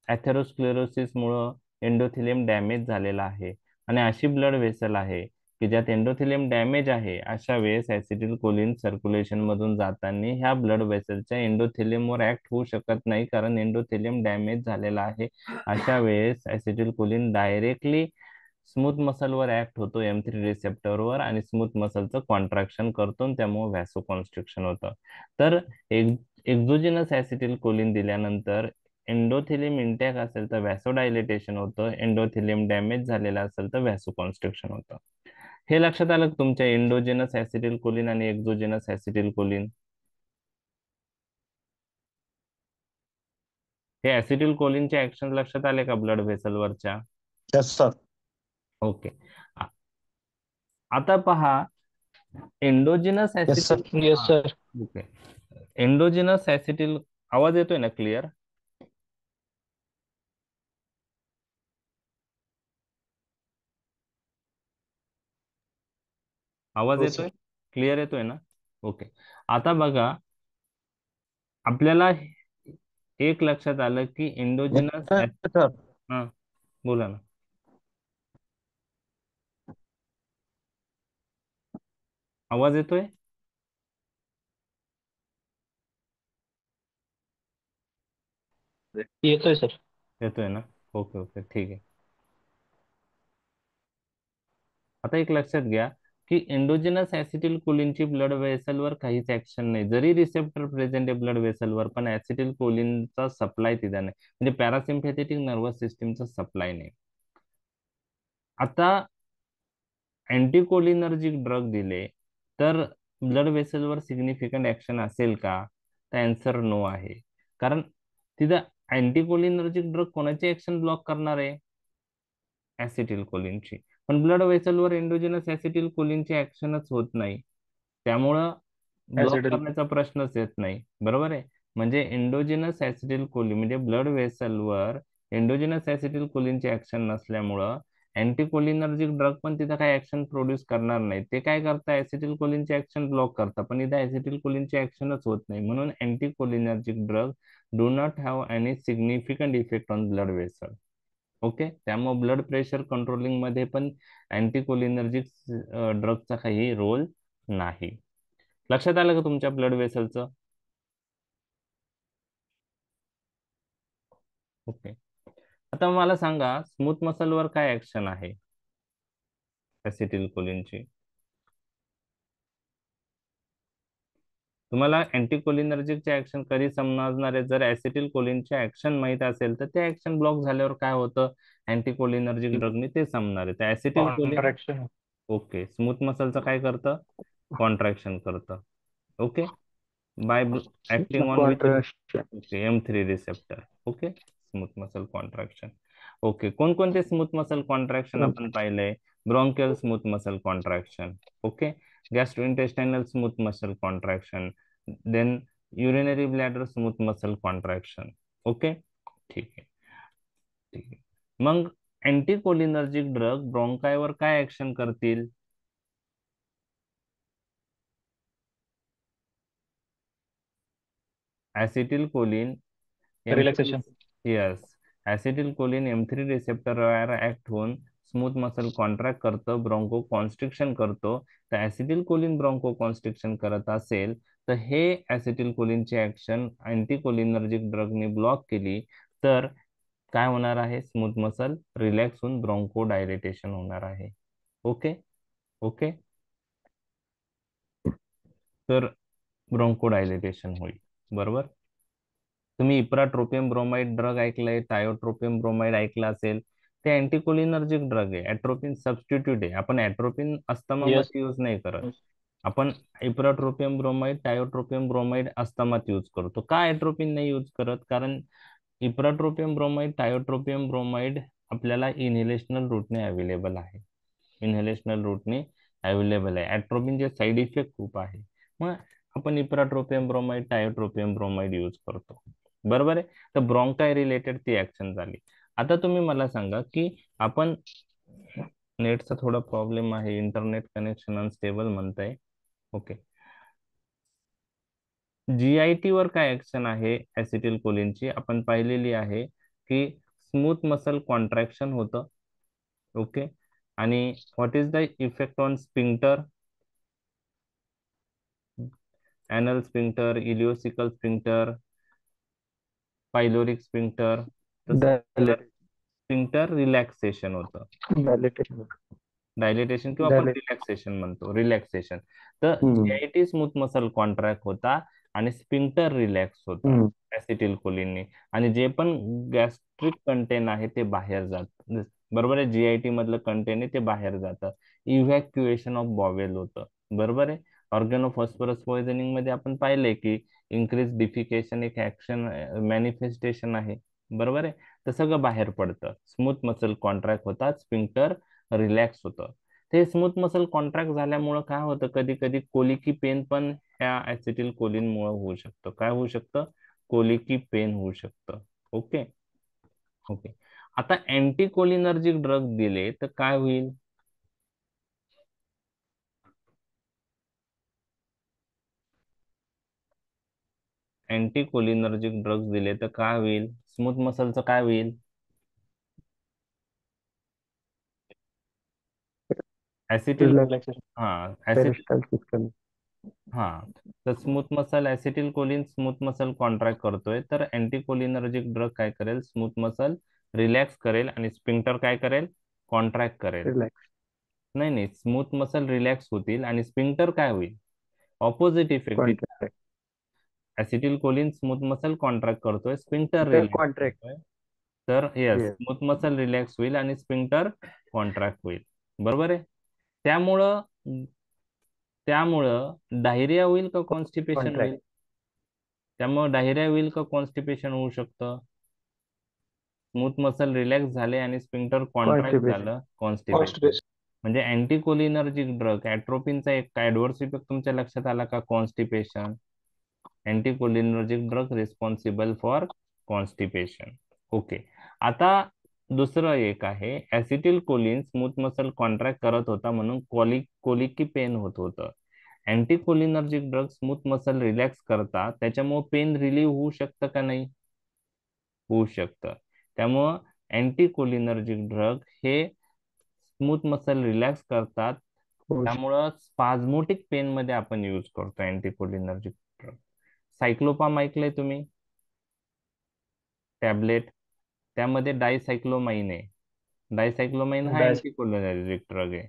B: अथेरोस्क्लेरोसिस मुळे एंडोथेलियम डॅमेज झालेला आहे आणि अशी ब्लड वेसल आहे की ज्यात एंडोथेलियम डॅमेज आहे, अशा वेळेस ऍसिटिल कोलिन सर्क्युलेशन मधून जाताना ह्या ब्लड वेसलच्या एंडोथेलियमवर ऍक्ट होऊ शकत नाही, कारण एंडोथेलियम डॅमेज झालेला आहे. अशा वेळेस ऍसिटिल कोलिन डायरेक्टली स्मूथ मसलवर ऍक्ट होतो M3 रिसेप्टरवर आणि स्मूथ मसलचं कॉन्ट्रॅक्शन करतो आणि त्यामुळे व्हॅसो कॉन्स्ट्रिक्शन होतं. तर एक्झोजिनस ऍसिटिल कोलिन दिल्यानंतर एंडोथिलियम इंटॅक्ट असेल तर व्हॅसोडायलेटेशन होतं, एंडोथिलियम डॅमेज झालेला असेल तर व्हॅसो कॉन्स्ट्रिक्शन होतं. हे लक्षात आलं का तुमच्या एंडोजिनस ऍसिटिल कोलिन आणि एक्झोजिनस ऍसिटिल कोलिन? हे ऍसिटिल कोलिनचे ऍक्शन लक्षात आले का ब्लड व्हेसलवरच्या?
C: Yes sir.
B: ओके. आता पहा endogenous
C: yes sir.
B: Acetyl.
D: Yes, sir.
B: Okay. Endogenous acetyl आवाज येतोय ना क्लिअर? आवाज
C: हो,
B: येतोय?
C: सर.
B: क्लिअर येतोय ना? ओके. आता बघा आपल्याला एक लक्षात आलं की एंडोजिनस.
C: येतोय सर.
B: हा बोला ना. आवाज येतोय?
D: येतोय सर.
B: येतोय ना? ओके ओके ठीक आहे. आता एक लक्षात घ्या की एंडोजिनस ऍसिटिल कोलिनची ब्लड वेसलवर काहीच ऍक्शन नाही. जरी रिसेप्टर प्रेझेंट आहे ब्लड वेसलवर पण ऍसिटिल कोलिनचा सप्लाय तिथे नाही, म्हणजे पॅरासिम्पॅथेटिक नर्वस सिस्टीमचा सप्लाय नाही. आता अँटीकोलिनर्जिक ड्रग दिले तर ब्लड वेसलवर सिग्निफिकंट ऍक्शन असेल का? तर अँसर नो आहे. कारण तिथं अँटीकोलिनर्जिक ड्रग कोणाची ऍक्शन ब्लॉक करणार आहे? ऍसिटिल कोलिनची. पण ब्लड वेसलवर एंडोजिनस ऍसिटिल कोलिनची ऍक्शनच होत नाही, त्यामुळं ब्लॉक
D: Acetyl.
B: करण्याचा प्रश्नच येत नाही. बरोबर आहे. म्हणजे एंडोजिनस ऍसिटिल कोलिन म्हणजे ब्लड वेसलवर एंडोजिनस ऍसिटिल कोलिनची ऍक्शन नसल्यामुळं अँटीकोलिनर्जिक ड्रग पण तिथं काही ऍक्शन प्रोड्यूस करणार नाही. ते काय करतात? ऍसिटिल कोलिनची ऍक्शन ब्लॉक करतात, पण इथं ऍसिटिल कोलिनची ऍक्शनच होत नाही. म्हणून anticholinergic drug do not have any significant effect on blood vessel. Okay. त्यामुळे ब्लड प्रेशर कंट्रोलिंग मध्ये पण अँटीकोलिनर्जिक ड्रगचा काही रोल नाही. लक्षात आलं का तुमच्या ब्लड वेसलचं? ओके. आता मला सांगा स्मूथ मसलवर काय ऍक्शन आहे ऍसिटिल कोलिनची? तुम्हाला अँटीकोलिनर्जिकचे ऍक्शन कधी समजणार आहे? जर ऍसिटिल कोलिनचे ऍक्शन माहित असेल तर ते ऍक्शन ब्लॉक झाल्यावर काय होतं अँटीकोलिनर्जिक ड्रगने ते समजणार आहे. तर acetylcholine.
D: Contraction.
B: Okay. Smooth मसलचं काय करतं? कॉन्ट्रॅक्शन करतं. Okay. By acting on which?
D: Contraction.
B: Okay. M3 receptor. Okay. Smooth muscle contraction. Okay. कोणकोणते स्मूथ मसल कॉन्ट्रॅक्शन आपण पाहिलंय? Bronchial smooth muscle contraction. Okay. Gastrointestinal smooth muscle contraction. Then urinary bladder smooth muscle contraction. Okay. ठीक आहे. ठीक आहे. मग अँटीकोलिनर्जिक ड्रग ब्रॉन्कायवर काय ऍक्शन करतील? Acetylcholine M3.
D: Relaxation.
B: Yes. Acetylcholine M3 रिसेप्टरवर ऍक्ट होऊन स्मूथ मसल कॉन्ट्रॅक्ट करतं, ब्रॉन्को कॉन्स्ट्रिक्शन करतो. तर ऍसिटिल कोलिन ब्रॉन्को कॉन्स्ट्रिक्शन करत असेल तर हे ऍसिटिल कोलिनची ऍक्शन अँटीकोलिनर्जिक ड्रगने ब्लॉक केली तर काय होणार आहे? स्मूथ मसल रिलॅक्स होऊन ब्रॉन्को डायलेटेशन होणार आहे. ओके. ओके. तर ब्रॉन्को डायलेटेशन होईल. बरोबर. तुम्ही ipratropium bromide drug ऐकलाय, tiotropium bromide ऐकला असेल. ते अँटीकोलिनर्जिक ड्रग आहे, ऍट्रोपिन सबस्टिट्यूट आहे. आपण ऍट्रोपिन
D: Yes.
B: अस्थमामध्ये यूज नाही करत. आपण ipratropium bromide, tiotropium bromide अस्थमात use करतो. का ऍट्रोपिन नाही यूज करत? कारण इप्राट्रोपियम ब्रोमाइड, टायोट्रोपियम ब्रोमाइड आपल्याला इनहेलेशनल रूटने अवेलेबल आहे. इनहेलेशनल रूटने अवेलेबल आहे. ऍट्रोपिनचे साईड इफेक्ट खूप आहे. मग आपण ipratropium bromide, tiotropium bromide use करतो. बरोबर आहे. तर ब्रॉन्काय रिलेटेड ती ऍक्शन झाली. आता तुम्ही मला सांगा की आपण नेटचा थोडा प्रॉब्लेम आहे, इंटरनेट कनेक्शन अनस्टेबल म्हणताय. ओके. जीआयटी वर काय ऍक्शन आहे ऍसिटिल कोलिनची? आपण पाहिलेली आहे की स्मूथ मसल कॉन्ट्रॅक्शन होतं. ओके. आणि what is the effect on sphincter? Anal sphincter, ileocecal sphincter, pyloric sphincter.
D: Dilate.
B: Sphincter relaxation होतं. डायलिटेशन किंवा आपण रिलॅक्सेशन म्हणतो, रिलॅक्सेशन. तर जीआयटी स्मूथ मसल कॉन्ट्रॅक्ट होता आणि स्फिंक्टर रिलॅक्स होता ऍसिटिल कोलिनने. आणि जे पण गॅस्ट्रिक कंटेन आहे ते बाहेर जात, बरोबर आहे. जीआयटी मधलं कंटेन आहे ते बाहेर जातं. इव्हॅक्युएशन ऑफ बॉवेल होतं, बरोबर आहे. ऑर्गॅनोफॉस्फरस पॉइझनिंग मध्ये आपण पाहिलंय की इन्क्रीज डिफिकेशन एक ऍक्शन मॅनिफेस्टेशन आहे, बरोबर आहे. तर सगळं बाहेर पडतं. स्मूथ मसल कॉन्ट्रॅक्ट होता, स्फिंक्टर रिलॅक्स होतं. ते स्मूथ मसल कॉन्ट्रॅक्ट झाल्यामुळं काय होतं, कधी कधी कोलिकी पेन पण ह्या ऍसिटिल कोलिन मुळे होऊ शकतं. काय होऊ शकतं? कोलिकी पेन होऊ शकतं. Okay okay. आता अँटी कोलिनर्जिक ड्रग दिले तर काय होईल? अँटी कोलिनर्जिक ड्रग्स दिले तर काय होईल? स्मूथ मसलचं काय होईल? ऍसिटिल हा तर smooth muscle acetylcholine smooth muscle contract करतोय, तर अँटी कोलिनर्जिक ड्रग काय करेल? स्मूथ मसल रिलॅक्स करेल आणि स्फिंक्टर काय करेल? कॉन्ट्रॅक्ट करेल. नाही नाही, स्मूथ मसल रिलॅक्स होतील आणि स्फिंक्टर काय होईल? Opposite effect. Acetylcholine smooth muscle contract करतोय, स्फिंक्टर रिलॅक्स करतोय. तर यस, स्मूथ मसल रिलॅक्स होईल आणि स्फिंक्टर कॉन्ट्रॅक्ट होईल, बरोबर आहे. त्यामुळं त्यामुळं डायरिया होईल का कॉन्स्टिपेशन होईल? त्यामुळे डायरिया होईल का कॉन्स्टिपेशन होऊ शकतं? स्मूथ मसल रिलॅक्स झाले आणि स्फिंक्टर कॉन्ट्रॅक्ट झालं, कॉन्स्टिपेशन. म्हणजे अँटीकोलिनर्जिक ड्रग ऍट्रोपिनचा एक ऍडव्हर्स इफेक्ट तुमच्या लक्षात आला का? Constipation. Anticholinergic drug responsible for constipation. Okay. आता दुसरं एक आहे, acetylcholine smooth muscle contract करत होता म्हणून कोलिकी पेन होत होतं. Anticholinergic drug smooth muscle relax करतात, त्याच्यामुळे पेन रिलीव्ह होऊ शकतं का नाही? होऊ शकतं. त्यामुळं अँटीकोलिनर्जिक ड्रग हे स्मूथ मसल रिलॅक्स करतात, त्यामुळं स्पाझमोटिक पेन मध्ये आपण यूज करतो अँटीकोलिनर्जिक ड्रग. सायक्लोपाम ऐकलंय तुम्ही? टॅबलेट, त्यामध्ये डायसायक्लोमाइन आहे. डायसायक्लोमाइन हा अँटीकोलिनर्जिक ड्रग आहे.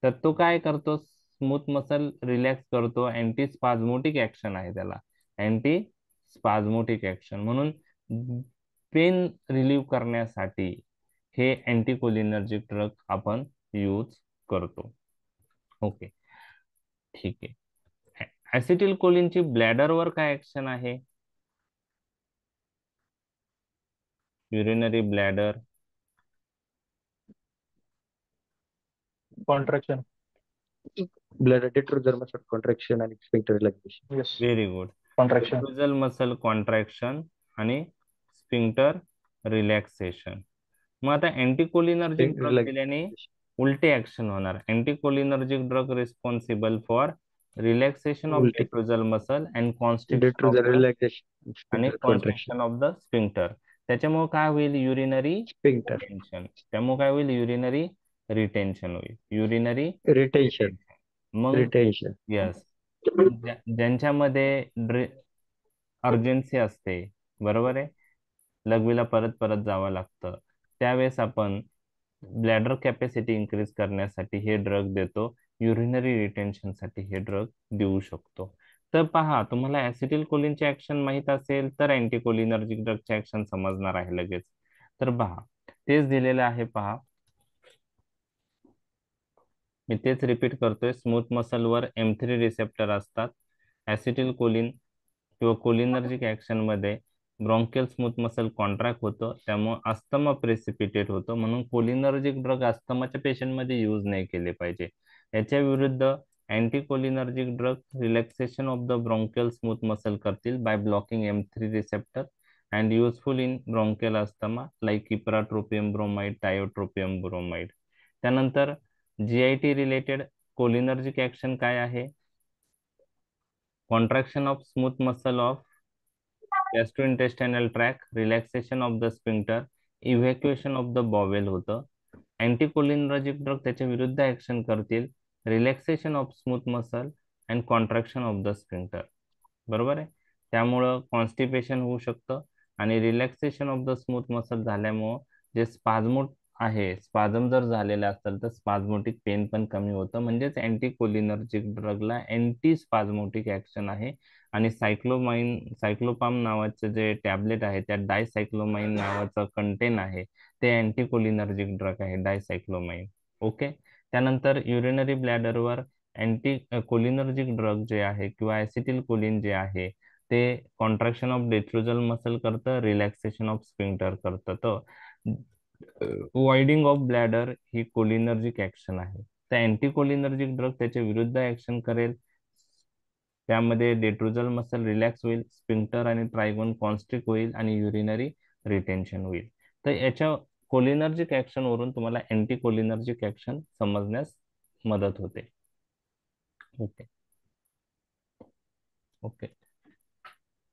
B: तर तो काय करतो? स्मूथ मसल रिलॅक्स करतो, अँटी स्पाझमोटिक ऍक्शन आहे त्याला, अँटी स्पाझमोटिक ऍक्शन. म्हणून पेन रिलीव्ह करण्यासाठी हे अँटीकोलिनर्जिक ड्रग आपण यूज करतो. ओके, ठीक आहे. ऍसिटिल कोलिनची ब्लॅडरवर काय ऍक्शन आहे? Urinary bladder,
D: contraction.
C: Bladder diffuser muscle contraction आणि sphincter relaxation.
D: Yes,
B: very good.
D: Contraction.
B: Diffusal muscle contraction आणि स्फिंक्टर रिलॅक्सेशन. मग आता अँटीकोलिनर्जिक ड्रग दिल्याने उलटे ऍक्शन होणार. Anticholinergic drug responsible for relaxation of डिफ्युजल muscle and constriction of the आणि कॉन्स्ट्रिक्शन ऑफ द स्फिंक्टर. त्याच्यामुळे काय होईल? Urinary retention. त्यामुळे काय होईल? युरिनरी रिटेन्शन होईल. Urinary retention. मग यस, ज्यांच्यामध्ये अर्जन्सी असते, बरोबर आहे, लघवीला परत परत जावं लागतं, त्यावेळेस आपण ब्लॅडर कॅपॅसिटी इन्क्रीज करण्यासाठी हे ड्रग देतो. युरिनरी रिटेन्शन साठी हे ड्रग देऊ शकतो. तर पहा, तुम्हाला ऍसिटिल कोलिनचे ऍक्शन माहित असेल तर अँटीकोलिनर्जिक ड्रगचे ऍक्शन समजणार आहे लगेच. तर पहा, तेच दिलेलं आहे. पहा, मी तेच रिपीट करतोय. स्मूथ मसलवर M3 रिसेप्टर असतात. ऍसिटिल कोलिन किंवा कोलिनर्जिक ऍक्शन मध्ये ब्रॉन्कियल स्मूथ मसल कॉन्ट्रॅक्ट होतं, त्यामुळे अस्थमा प्रेसिपिटेट होतं. म्हणून कोलिनर्जिक ड्रग अस्थमाच्या पेशंटमध्ये यूज नाही केले पाहिजे. याच्या विरुद्ध anticholinergic drug relaxation of the bronchial smooth muscle करतील by blocking M3 receptor and useful in bronchial asthma like ipratropium bromide, tiotropium bromide. त्यानंतर जीआयटी रिलेटेड कोलिनर्जिक ऍक्शन काय आहे? Contraction of smooth muscle of gastrointestinal track, relaxation of the sphincter, evacuation of the bowel होतं. अँटीकोलिनर्जिक ड्रग त्याच्या विरुद्ध ऍक्शन करतील, relaxation of smooth muscle and contraction of the sphincter, बरोबर आहे. त्यामुळं कॉन्स्टिपेशन होऊ शकतं आणि relaxation of the smooth muscle झाल्यामुळं जे स्पाझमो आहे, स्पाझम जर झालेलं असेल तर स्पाझमोटिक पेन पण कमी होतं. म्हणजेच अँटीकोलिनर्जिक ड्रगला अँटी स्पाझमोटिक ऍक्शन आहे. आणि सायक्लोपाम नावाचं जे टॅबलेट आहे त्यात डायसायक्लोमाइन नावाचं कंटेन आहे, ते अँटीकोलिनर्जिक ड्रग आहे डायसायक्लोमाइन. ओके. त्यानंतर युरिनरी ब्लॅडरवर अँटी कोलिनर्जिक ड्रग जे आहे किंवा ऍसिटिल कोलिन जे आहे ते कॉन्ट्रॅक्शन ऑफ डेट्रुजल मसल करतं, रिलॅक्सेशन ऑफ स्फिंक्टर करतं. तर वाइडिंग ऑफ ब्लॅडर ही कोलिनर्जिक ऍक्शन आहे. तर अँटी कोलिनर्जिक ड्रग त्याच्या विरुद्ध ऍक्शन करेल. त्यामध्ये डेट्रुजल मसल रिलॅक्स होईल, स्फिंक्टर आणि ट्रायगोन कॉन्स्ट्रिक्ट होईल आणि युरिनरी रिटेन्शन होईल. तर याच्या कोलिनर्जिक ऍक्शन वरून तुम्हाला अँटी कोलिनर्जिक ऍक्शन समजण्यास मदत होते. ओके. ओके.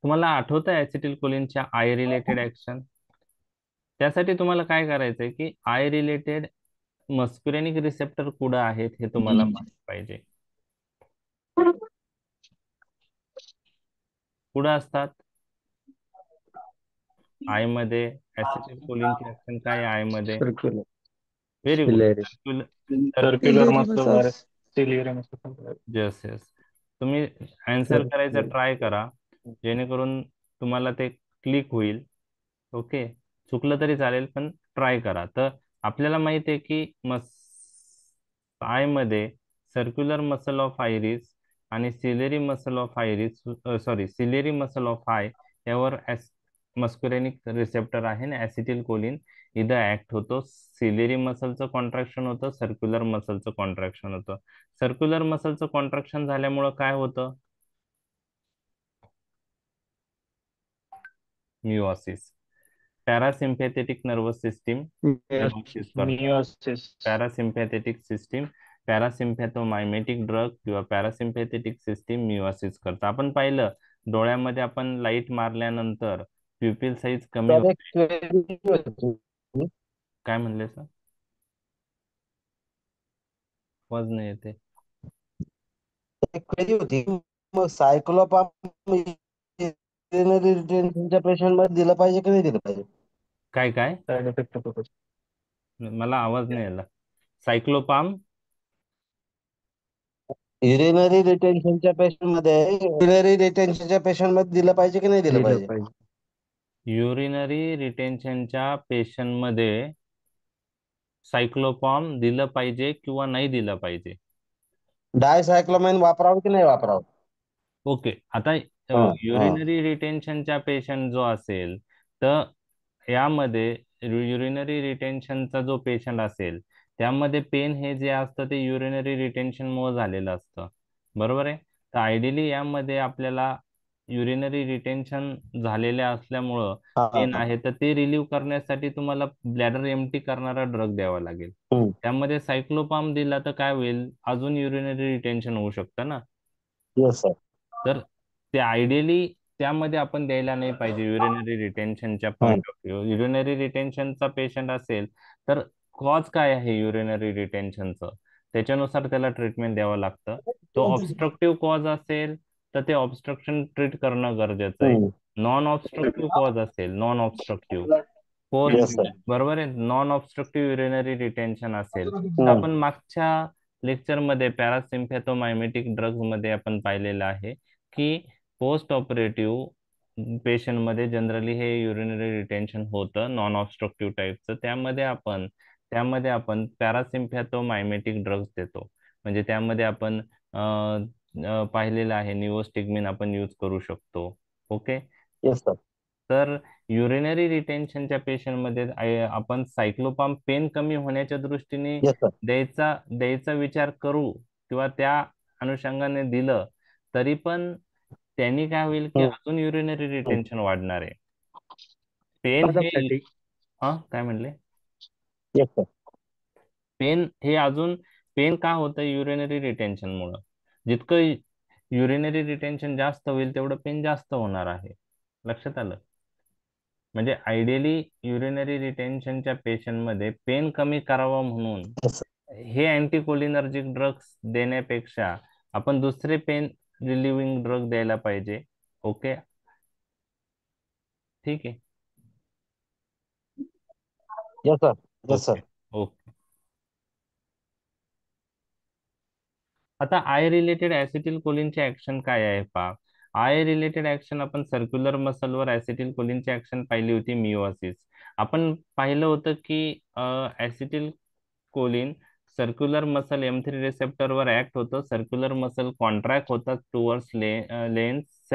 B: तुम्हाला आठवतं ऍसिटिल कोलिनच्या आय रिलेटेड ऍक्शन? त्यासाठी तुम्हाला काय करायचंय की आय रिलेटेड मस्क्युरेनिक रिसेप्टर कुठं आहेत हे तुम्हाला माहित पाहिजे. कुठं असतात आय मध्ये? ऍसिटिल कोलिनची ऍक्शन काय आहे आय मध्ये?
C: Circular
B: very good.
C: Ciliary
D: circular
A: Ciliary
D: muscle
A: muscles.
D: और सिलियरी मसल.
B: Yes yes. तुम्ही आन्सर करायचा ट्राय करा जेणेकरून तुम्हाला ते क्लिक होईल. ओके. चुकलं तरी चालेल पण ट्राय करा. तर आपल्याला माहित आहे की आय मध्ये सर्क्युलर मसल ऑफ आयरिस आणि ciliary muscle of iris, sorry ciliary muscle of eye यावर मस्क्युरेनिक रिसेप्टर आहे ना ऍसिटिल कोलिन इथं ऍक्ट होतो. सिलेरी मसलचं कॉन्ट्रॅक्शन होतं, सर्क्युलर मसलचं कॉन्ट्रॅक्शन होतं. सर्क्युलर मसलचं कॉन्ट्रॅक्शन झाल्यामुळं काय होतं? Miosis. Parasympathetic nervous system miosis करतं.
D: Miosis.
B: Parasympathetic system parasympathomimetic drug किंवा पॅरासिम्पॅथेटिक सिस्टीम मिओसिस करतं. आपण पाहिलं डोळ्यामध्ये आपण लाईट मारल्यानंतर प्युपिल साईज कमी
E: तर एक
B: होते.
E: query होती.
B: काय म्हणले सर? आवाज नाही येते.
E: एक query होती. मग सायक्लोपाम रिटेन्शनच्या पेशंट मध्ये दिलं पाहिजे की नाही दिलं पाहिजे?
B: काय काय?
D: साइड इफेक्ट होतो.
B: मला आवाज नाही आला. सायक्लोपाम
E: युरिनरी रिटेन्शनच्या पेशंट मध्ये दिलं पाहिजे की नाही दिलं
C: दिलं
E: पाहिजे?
C: पाहिजे.
B: युरिनरी रिटेन्शनच्या पेशंटमध्ये सायक्लोपाम दिलं पाहिजे किंवा नाही दिलं पाहिजे?
E: डायसायक्लोमाइन वापरावं की नाही वापरावं?
B: ओके. आता
E: हा हा
B: युरिनरी रिटेन्शनचा पेशंट जो असेल तर यामध्ये युरिनरी रिटेन्शनचा जो पेशंट असेल त्यामध्ये पेन हे जे असतं ते युरिनरी रिटेन्शन मुळे झालेलं असतं. बरोबर आहे. तर आयडियली यामध्ये आपल्याला युरिनरी रिटेन्शन झालेल्या असल्यामुळं पेन
E: हा
B: आहे तर ते रिलीव्ह करण्यासाठी तुम्हाला ब्लॅडर एम्प्टी करणारा ड्रग द्यावा लागेल. त्यामध्ये सायक्लोपाम दिला तर काय होईल? अजून युरिनरी रिटेन्शन होऊ शकतं ना.
E: Yes sir.
B: तर ते आयडियली त्यामध्ये आपण द्यायला नाही पाहिजे युरिनरी रिटेन्शनच्या पॉईंट ऑफ व्ह्यू. युरिनरी रिटेन्शनचा पेशंट असेल तर कॉज काय आहे युरिनरी रिटेन्शनचं त्याच्यानुसार त्याला ट्रीटमेंट द्यावं लागतं. तो ऑब्स्ट्रक्टिव्ह कॉज असेल तर ते ऑब्स्ट्रक्शन ट्रीट करणं गरजेचं आहे. नॉन ऑब्स्ट्रक्टिव्ह कॉज असेल, non obstructive post,
E: yes sir.
B: बरोबर आहे, नॉन ऑब्स्ट्रक्टिव्ह युरिनरी रिटेन्शन असेल तर आपण मागच्या लेक्चरमध्ये पॅरासिम्पॅथोमायमेटिक ड्रग्ज मध्ये आपण पाहिलेलं आहे की पोस्ट ऑपरेटिव्ह पेशंटमध्ये जनरली हे युरिनरी रिटेन्शन होतं नॉन ऑब्स्ट्रक्टिव्ह टाईपचं. त्यामध्ये आपण पॅरासिम्पॅथोमायमेटिक ड्रग्ज देतो. म्हणजे त्यामध्ये आपण पाहिलेलं आहे निओस्टिग्मिन आपण यूज करू शकतो. ओके.
E: Yes sir.
B: तर युरिनरी रिटेन्शनच्या पेशंटमध्ये आपण सायक्लोपाम पेन कमी होण्याच्या दृष्टीने
E: येस सर.
B: द्यायचा विचार करू किंवा त्या अनुषंगाने दिलं तरी पण त्यांनी काय होईल की अजून युरिनरी रिटेन्शन वाढणार आहे. पेन हे
C: साठी
B: काय म्हणले?
E: Yes sir.
B: पेन का होतं? युरिनरी रिटेन्शन मुळे. जितकं युरिनरी रिटेन्शन जास्त होईल तेवढं पेन जास्त होणार आहे. लक्षात आलं? म्हणजे आयडियली युरिनरी रिटेन्शनच्या पेशंटमध्ये पेन कमी करावं म्हणून हे अँटीकोलिनर्जिक ड्रग्स देण्यापेक्षा आपण दुसरे पेन रिलिव्हिंग ड्रग द्यायला पाहिजे. ओके. ठीक आहे.
E: Yes, sir. Yes,
B: okay
E: sir.
B: Okay. आता आय रिलेटेड ऍसिटिल कोलिनची ऍक्शन काय आहे पहा. आय रिलेटेड ऍक्शन आपण सर्क्युलर मसलवर ऍसिटिल कोलिनची ऍक्शन पाहिली होती मिओसिस. आपण पाहिलं होतं की acetylcholine circular muscle M3 रिसेप्टरवर ऍक्ट होतं. सर्क्युलर मसल कॉन्ट्रॅक्ट होतात टुवर्ड्स लेन्स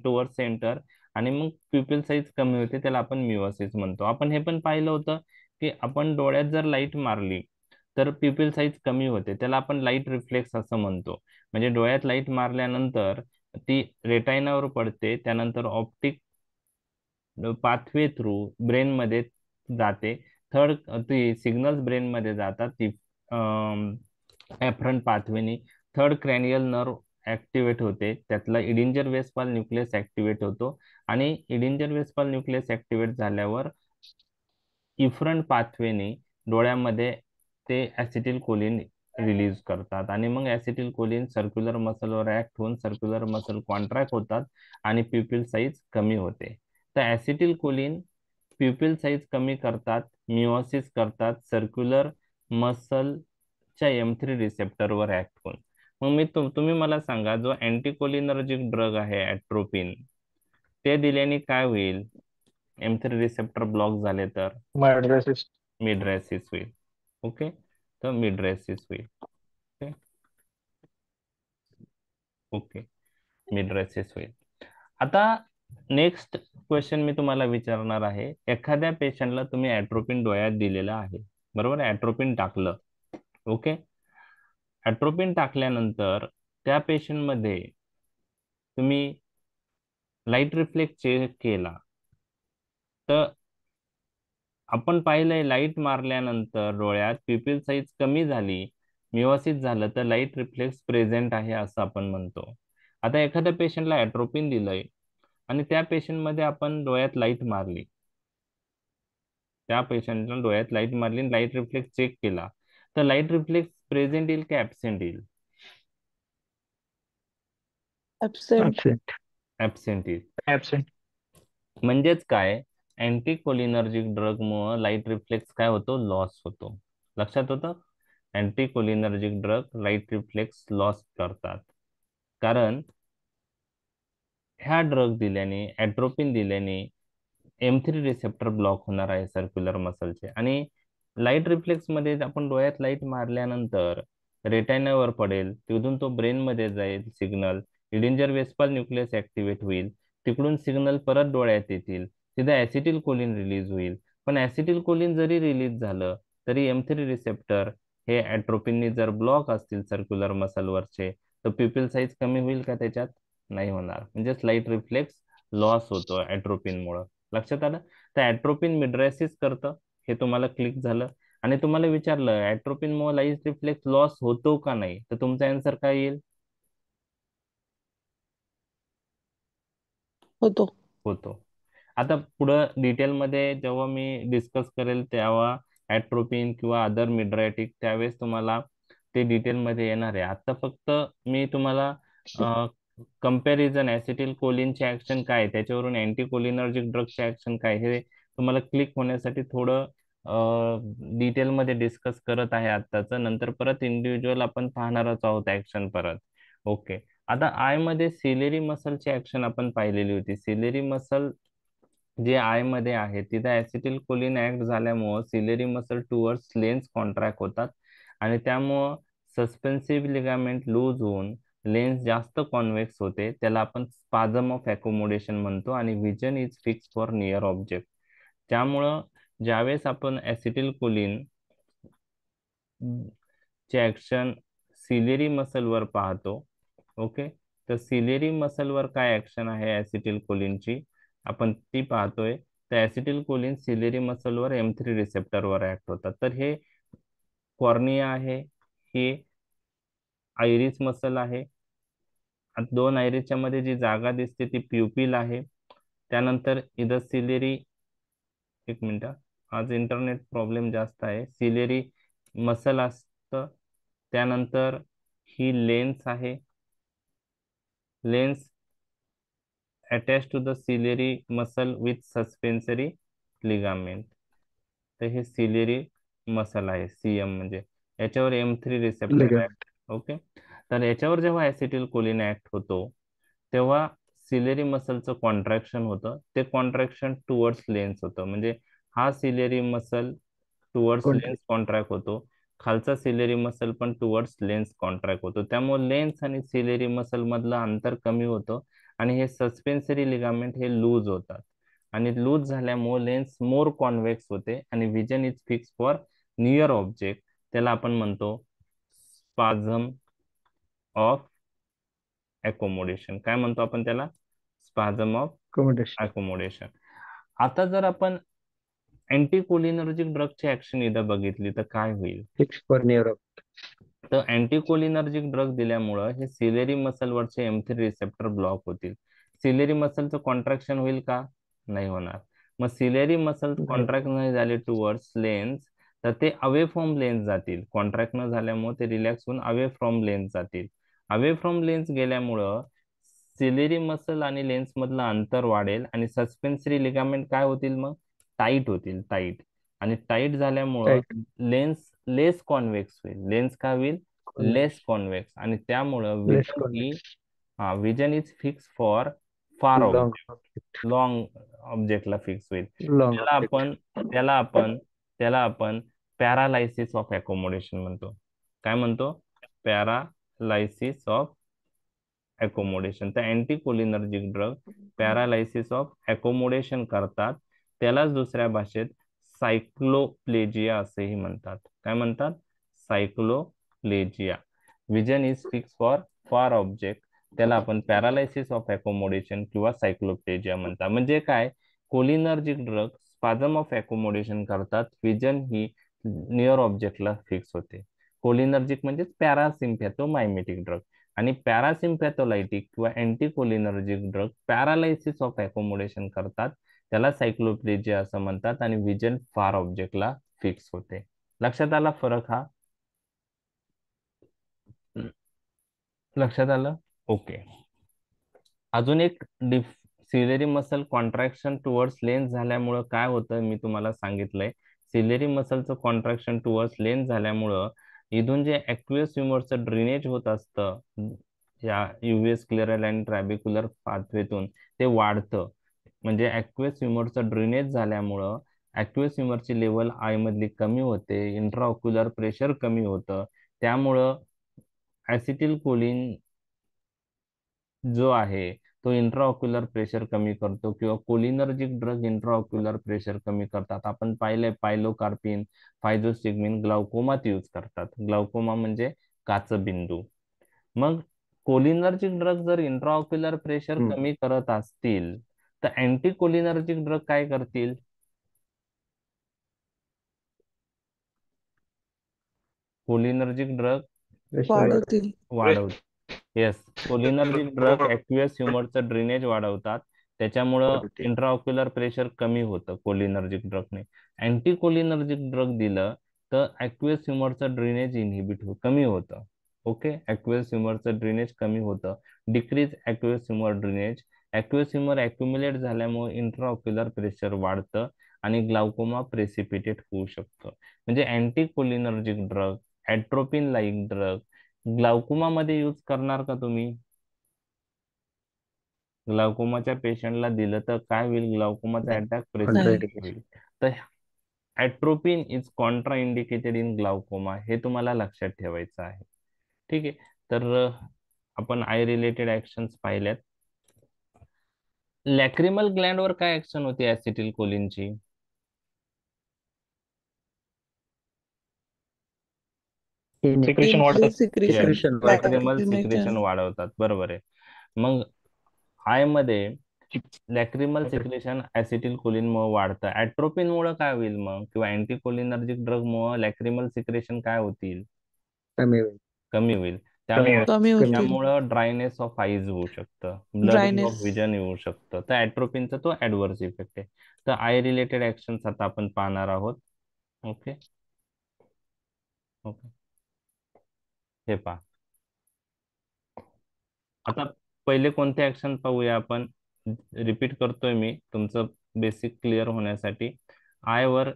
B: टुवर्ड्स सेंटर आणि मग प्युपिल साईज कमी होते, त्याला आपण मिओसिस म्हणतो. आपण हे पण पाहिलं होतं की आपण डोळ्यात जर लाईट मारली तर प्युपिल साईज कमी होते, त्याला आपण लाईट रिफ्लेक्स असं म्हणतो. म्हणजे डोळ्यात लाईट मारल्यानंतर ती रेटायनावर पडते, त्यानंतर ऑप्टिक पाथवे थ्रू ब्रेन मध्ये जाते. थर्ड ती सिग्नल्स ब्रेन मध्ये जातात ती एफरंट पाथवेनी. थर्ड क्रॅनियल नर्व ऍक्टिव्हेट होते, त्यातला इडिंजर वेस्पाल न्यूक्लियस ऍक्टिव्हेट होतो आणि इडिंजर वेस्पाल न्यूक्लियस ऍक्टिव्हेट झाल्यावर इफरंट पाथवेने डोळ्यामध्ये ते ऍसिटिल कोलिन रिलीज करतात आणि मग ऍसिटिल कोलिन सर्क्युलर मसलवर ऍक्ट होऊन सर्क्युलर मसल कॉन्ट्रॅक्ट होतात आणि प्युपिल साईज कमी होते. तर ऍसिटिल कोलिन प्युपिल साईज कमी करतात, मिओसिस करतात सर्क्युलर मसलच्या M3 रिसेप्टरवर ऍक्ट होऊन. मग तुम्ही मला सांगा, जो अँटीकोलिनर्जिक ड्रग आहे ऍट्रोपिन, ते दिल्याने काय होईल? M3 रिसेप्टर ब्लॉक झाले तर
D: मायड्रेसिस.
B: मिडरेसिस होईल. ओके, तर मिडरेसिस होईल. ओके ओके, मिडरेसिस होईल. आता नेक्स्ट क्वेश्चन मी तुम्हाला विचारणार आहे. एखाद्या पेशंटला तुम्ही ऍट्रोपिन डोळ्यात दिलेला आहे, बरोबर, ऍट्रोपिन टाकलं. ओके, ऍट्रोपिन टाकल्यानंतर त्या पेशंट मध्ये तुम्ही लाईट रिफ्लेक्ट चेक केला तर आपण पाहिलंय लाईट मारल्यानंतर डोळ्यात प्युपिल साईज कमी झाली, मिओसिस झालं, तर लाईट रिफ्लेक्स प्रेझेंट आहे असं आपण म्हणतो. आता एखाद्या पेशंटला ऍट्रोपिन दिलंय आणि त्या पेशंट मध्ये आपण डोळ्यात लाईट मारली, त्या पेशंटला डोळ्यात लाईट मारली आणि लाईट रिफ्लेक्स चेक केला, तर लाईट रिफ्लेक्स प्रेझेंट येईल की ऍबसेंट येईल?
F: ऍबसेंट.
B: ऍबसेंट येईल.
D: ऍबसेंट.
B: म्हणजेच काय, अँटीकोलिनर्जिक ड्रग मुळे लाईट रिफ्लेक्स काय होतो? लॉस होतो. लक्षात होतं? Anticholinergic drug light reflex loss करतात, कारण ह्या ड्रग दिल्याने, ऍट्रोपिन दिल्याने M3 रिसेप्टर ब्लॉक होणार आहे सर्क्युलर मसलचे. आणि लाईट रिफ्लेक्स मध्ये आपण डोळ्यात लाईट मारल्यानंतर रेटायनावर पडेल, तिथून तो ब्रेन मध्ये जाईल सिग्नल, इडिंजर वेस्पाल न्यूक्लियस ऍक्टिव्हेट होईल, तिकडून सिग्नल परत डोळ्यात येतील, तिथे ऍसिटिल कोलिन रिलीज होईल. पण ऍसिटिल कोलिन जरी रिलीज झालं तरी M3 रिसेप्टर हे ऍट्रोपिननी जर ब्लॉक असतील सर्क्युलर मसलवरचे, तर प्युपिल साईज कमी होईल का? त्याच्यात नाही होणार. म्हणजेच लाईट रिफ्लेक्स लॉस होतो ऍट्रोपिन मुळे. लक्षात आलं? तर ऍट्रोपिन मिडरेसिस करतं, हे तुम्हाला क्लिक झालं. आणि तुम्हाला विचारलं ऍट्रोपिन मुळे लाईट रिफ्लेक्स लॉस होतो का नाही, तर तुमचा आन्सर काय येईल?
F: होतो.
B: होतो. आता पुढं डिटेलमध्ये जेव्हा मी डिस्कस करेल तेव्हा ऍट्रोपिन किंवा अदर मिड्रायटिक, त्यावेळेस तुम्हाला ते डिटेलमध्ये येणार आहे. आता फक्त मी तुम्हाला कंपॅरिझन ऍसिटिल कोलिनचे ऍक्शन काय, त्याच्यावरून अँटीकोलिनर्जिक ड्रगचे ऍक्शन काय, हे तुम्हाला क्लिक होण्यासाठी थोडं डिटेलमध्ये डिस्कस करत आहे आत्ताचं. नंतर परत इंडिव्हिज्युअल आपण पाहणारच आहोत ऍक्शन परत. ओके, आता आय मध्ये सिलेरी मसलची ऍक्शन आपण पाहिलेली होती. सिलेरी मसल जे आय मध्ये आहे तिथे ऍसिटिल कोलिन ऍक्ट झाल्यामुळं ciliary muscle towards lens contract होतात आणि त्यामुळं सस्पेन्सिव्ह लिगामेंट लूज होऊन लेन्स जास्त कॉन्व्हेक्स होते, त्याला आपण स्पाझम ऑफ अकोमोडेशन म्हणतो आणि vision is fix for near object. त्यामुळं ज्यावेळेस आपण ऍसिटिल कोलिन चे ऍक्शन सिलेरी मसलवर पाहतो, ओके, तर सिलेरी मसलवर काय ऍक्शन आहे ऍसिटिल कोलिनची आपण ती पाहतोय. तर ऍसिटिल कोलिन सिलेरी मसलवर M3 रिसेप्टरवर ऍक्ट होतात. तर हे कॉर्निया आहे, हे आयरिस मसल आहे. आता दोन आयरिसच्या मध्ये जी जागा दिसते ती प्युपिल आहे. त्यानंतर इथं सिलेरी, एक मिनिट, आज इंटरनेट प्रॉब्लेम जास्त आहे. सिलेरी मसल असतं, त्यानंतर ही लेन्स आहे, lens attached to the ciliary muscle with suspensory ligament. तर हे सिलेरी मसल आहे, सीएम म्हणजे याच्यावर M3 रिसेप्टर आहे.
C: लिगामेंट.
B: ओके, तर याच्यावर जेव्हा ऍसिटिल कोलिन ऍक्ट होतो तेव्हा सिलेरी मसलचं कॉन्ट्रॅक्शन होतं, ते कॉन्ट्रॅक्शन टुवर्ड्स लेन्स होतं. म्हणजे हा ciliary muscle towards lens contract होतो, खालचा सिलेरी मसल पण टुवर्ड्स लेन्स कॉन्ट्रॅक्ट होतो. त्यामुळे लेन्स आणि सिलेरी मसल मधलं अंतर कमी होतं आणि हे सस्पेन्सरी लिगामेंट हे लूज होतात आणि लूज झाल्यामुळे लेन्स मोर कॉन्व्हेक्स होते आणि vision is fix for near object. त्याला आपण म्हणतो स्पाझम ऑफ अकोमोडेशन. काय म्हणतो आपण त्याला? स्पाझम ऑफ
C: अकोमोडेशन.
B: अकोमोडेशन. आता जर आपण अँटीकोलिनर्जिक ड्रगची ऍक्शन इथं बघितली तर काय होईल?
C: Fix for near.
B: तर अँटीकोलिनर्जिक ड्रग दिल्यामुळं हे सिलेरी मसलवरचे M3 रिसेप्टर ब्लॉक होतील. सिलेरी मसलचं कॉन्ट्रॅक्शन होईल का? नाही होणार. मग सिलेरी मसल कॉन्ट्रॅक्ट नाही झाले टुवर्ड्स लेन्स तर ते अवे फ्रॉम लेन्स जातील. कॉन्ट्रॅक्ट न झाल्यामुळे ते रिलॅक्स होऊन अवे फ्रॉम लेन्स जातील. अवे फ्रॉम लेन्स गेल्यामुळं सिलेरी मसल आणि लेन्स मधलं अंतर वाढेल आणि सस्पेन्सरी लिगामेंट काय होतील? मग टाईट होतील, टाईट. आणि टाईट झाल्यामुळं लेन्स लेस कॉन्व्हेक्स होईल. लेन्स काय होईल? Less convex. आणि त्यामुळं
C: लेस
B: विजन ही
C: convex.
B: Vision is fix for far
C: long
B: object, long ऑब्जेक्टला फिक्स होईल.
C: लॉंग
B: त्याला आपण त्याला आपण त्याला आपण पॅरालायसिस ऑफ अकोमोडेशन म्हणतो. काय म्हणतो? पॅरालायसिस ऑफ अकोमोडेशन. तर anticholinergic drug paralysis of accommodation करतात. त्यालाच दुसऱ्या भाषेत सायक्लोप्लेजिया असेही म्हणतात. काय म्हणतात? सायक्लोप्लेजिया. विजन इज फिक्स फॉर फार ऑब्जेक्ट, त्याला आपण पॅरालायसिस ऑफ अकोमोडेशन किंवा सायक्लोप्लेजिया म्हणतात. म्हणजे काय? कोलिनर्जिक ड्रग स्पाझम ऑफ अकोमोडेशन करतात, विजन ही नियर ऑब्जेक्टला फिक्स होते. कोलिनर्जिक म्हणजे पॅरासिम्पॅथोमायमेटिक ड्रग आणि पॅरासिम्पॅथोलायटिक किंवा अँटीकोलिनर्जिक ड्रग पॅरालायसिस ऑफ अकोमोडेशन करतात, त्याला सायक्लोप्लेजिया असं म्हणतात आणि विजन फार ऑब्जेक्टला फिक्स होते. लक्षात आला फरक हा? लक्षात आलं? ओके. अजून एक ciliary muscle contraction towards lens झाल्यामुळं काय होतं मी तुम्हाला सांगितलंय. सिलेरी मसलचं कॉन्ट्रॅक्शन टुवर्ड्स लेन्स झाल्यामुळं इथून जे ऍक्वियस ह्युमरचं ड्रेनेज होत असतं या यूव्हीएस क्लिअरल अँड ट्रॅबिक्युलर पाथवेतून ते वाढतं. म्हणजे ऍक्वियस ह्युमरचं ड्रेनेज झाल्यामुळं ऍक्वियस ह्युमरची लेवल आय मधली कमी होते, इंट्राऑक्युलर प्रेशर कमी होतं. त्यामुळं ऍसिटिल कोलिन जो आहे तो इंट्राऑक्युलर प्रेशर कमी करतो किंवा कोलिनर्जिक ड्रग इंट्राऑक्युलर प्रेशर कमी करतात. आपण पाहिलंय पायलोकार्पिन, फायझोस्टिग्मिन ग्लाउकोमात यूज करतात. ग्लाउकोमा म्हणजे काचबिंदू. मग कोलिनर्जिक ड्रग जर इंट्राऑक्युलर प्रेशर कमी करत असतील तर अँटीकोलिनर्जिक ड्रग काय करतील? कोलिनर्जिक ड्रग
F: वाढवतील.
B: वाढवतात. येस, कोलिनर्जिक ड्रग ऍक्वियस ह्युमरचं ड्रेनेज वाढवतात, त्याच्यामुळं इंट्राऑक्युलर प्रेशर कमी होतं कोलिनर्जिक ड्रगने. अँटी कोलिनर्जिक ड्रग दिलं तर ऍक्वियस ह्युमरचं ड्रेनेज कमी होतं. ओके, ऍक्वियस ह्युमरचं ड्रेनेज कमी होतं. Decrease aqueous humour drainage. Aqueous humour accumulate झाल्यामुळे इंट्राऑक्युलर प्रेशर वाढतं आणि ग्लाउकोमा प्रेसिपिटेट होऊ शकतं. म्हणजे anticholinergic drug, atropine like drug glaucoma मध्ये यूज करणार का तुम्ही? ग्लाउकोमाच्या पेशंटला दिलं तर काय होईल? ग्लाउकोमाचा अटॅक प्रेसिपिटेट होईल. तर atropine is contraindicated in glaucoma, हे तुम्हाला लक्षात ठेवायचं आहे. ठीक आहे, तर आपण आय रिलेटेड ऍक्शन्स पाहिल्यात. लॅक्रिमल ग्लँडवर काय ऍक्शन होती ऍसिटिल कोलिनची?
D: सिक्रेशन वाढतात.
B: लॅक्रिमल सिक्रेशन वाढवतात, बरोबर आहे. मग आय मध्ये लॅक्रिमल सिक्रेशन ऍसिटिल कोलिन मुळे वाढतं. ऍट्रोपिन मुळे काय होईल मग? किंवा अँटीकोलिनर्जिक ड्रग मुळे लॅक्रिमल सिक्रेशन काय होतील? कमी होईल. त्यामुळं ड्रायनेस ऑफ आईज होऊ शकतं, ब्लरिंग ऑफ विजन येऊ शकतं. तर ऍट्रोपिनचा तो ऍडव्हर्स इफेक्ट आहे. तर आय रिलेटेड ऍक्शन्स आता आपण पाहणार आहोत. ओके ओके, हे पहा. आता पहिले कोणते ऍक्शन पाहूया आपण. रिपीट करतोय मी तुमचं बेसिक क्लिअर होण्यासाठी. आय वर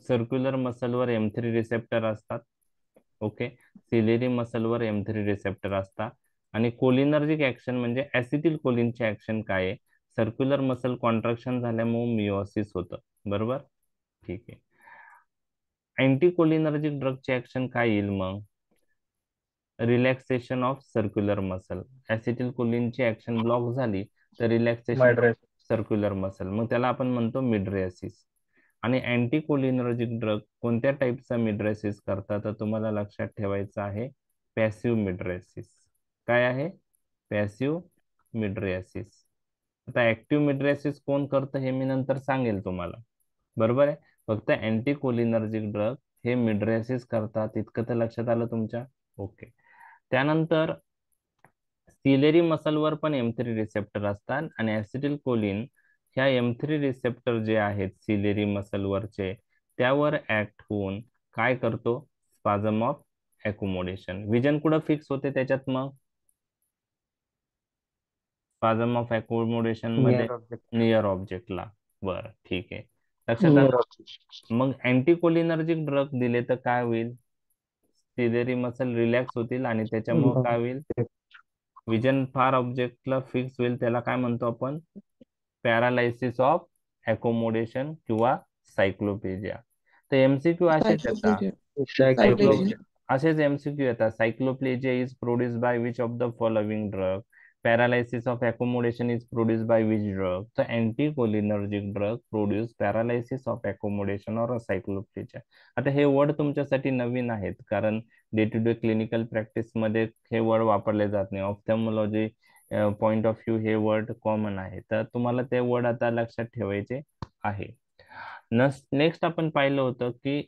B: सर्क्युलर मसलवर M3 रिसेप्टर असतात. ओके, सिलेरी मसलवर M3 रिसेप्टर असतात. आणि कोलिनर्जिक ऍक्शन म्हणजे ऍसिटिल कोलिनची ऍक्शन काय आहे? सर्क्युलर मसल कॉन्ट्रॅक्शन झाल्यामुळे मिओसिस होतं. बरोबर, ठीक आहे. अँटी कोलिनर्जिक ड्रगची ऍक्शन काय येईल मग? Relaxation of circular muscle. ऍसिटिल कोलिनची ऍक्शन ब्लॉक झाली तर रिलॅक्सेशन
D: Mydriasis.
B: सर्क्युलर मसल, मग त्याला आपण म्हणतो मिड्रेसिस. आणि अँटी कोलिनर्जिक ड्रग कोणत्या टाईपचा मिड्रेसिस करतात? तर तुम्हाला लक्षात ठेवायचं आहे पॅसिव्ह मिड्रेसिस. काय आहे? पॅसिव्ह मिड्रेसिस. आता ऍक्टिव्ह मिड्रेसिस कोण करतं हे मी नंतर सांगेल तुम्हाला. बरोबर आहे, फक्त अँटी कोलिनर्जिक ड्रग हे मिड्रेसिस करतात, इतकं तर लक्षात आलं तुमच्या? ओके. त्यानंतर सिलेरी मसलवर पण M3 रिसेप्टर असतात आणि ऍसिटिल कोलिन ह्या M3 रिसेप्टर जे आहेत सिलेरी मसलवरचे त्यावर ऍक्ट होऊन काय करतो? स्पाझम ऑफ अकोमोडेशन. विजन कुठं फिक्स होते त्याच्यात? मग स्पाझम ऑफ अकोमोडेशन मध्ये
C: नियर ऑब्जेक्ट.
B: नियर ऑब्जेक्टला. बरं, ठीक आहे, लक्षात
C: नियर
B: आलं.
C: ऑब्जेक्ट.
B: मग अँटी कोलिनर्जिक ड्रग दिले तर काय होईल? सिलेरी मसल रिलॅक्स होतील आणि त्याच्यामुळे काय होईल? विजन फार ऑब्जेक्टला फिक्स होईल. त्याला काय म्हणतो आपण? पॅरालायसिस ऑफ अकोमोडेशन किंवा सायक्लोपेजिया. तर एमसीक्यू असेच येतात.
F: Cyclopedia.
B: असेच एमसीक्यू येतात. Cycloplegia is produced by which of the following drug? Paralysis of accommodation is produced by which drug? तर anticholinergic drug produce paralysis of accommodation और सायक्लोप्लेजिया. आता हे वर्ड तुमच्यासाठी नवीन आहेत, कारण day to day clinical practice मध्ये हे वर्ड वापरले जात नाही. ऑप्थॅल्मॉलॉजी पॉइंट ऑफ व्ह्यू हे वर्ड कॉमन आहे, तर तुम्हाला ते वर्ड आता लक्षात ठेवायचे आहे. नेक्स्ट आपण पाहिलं होतं की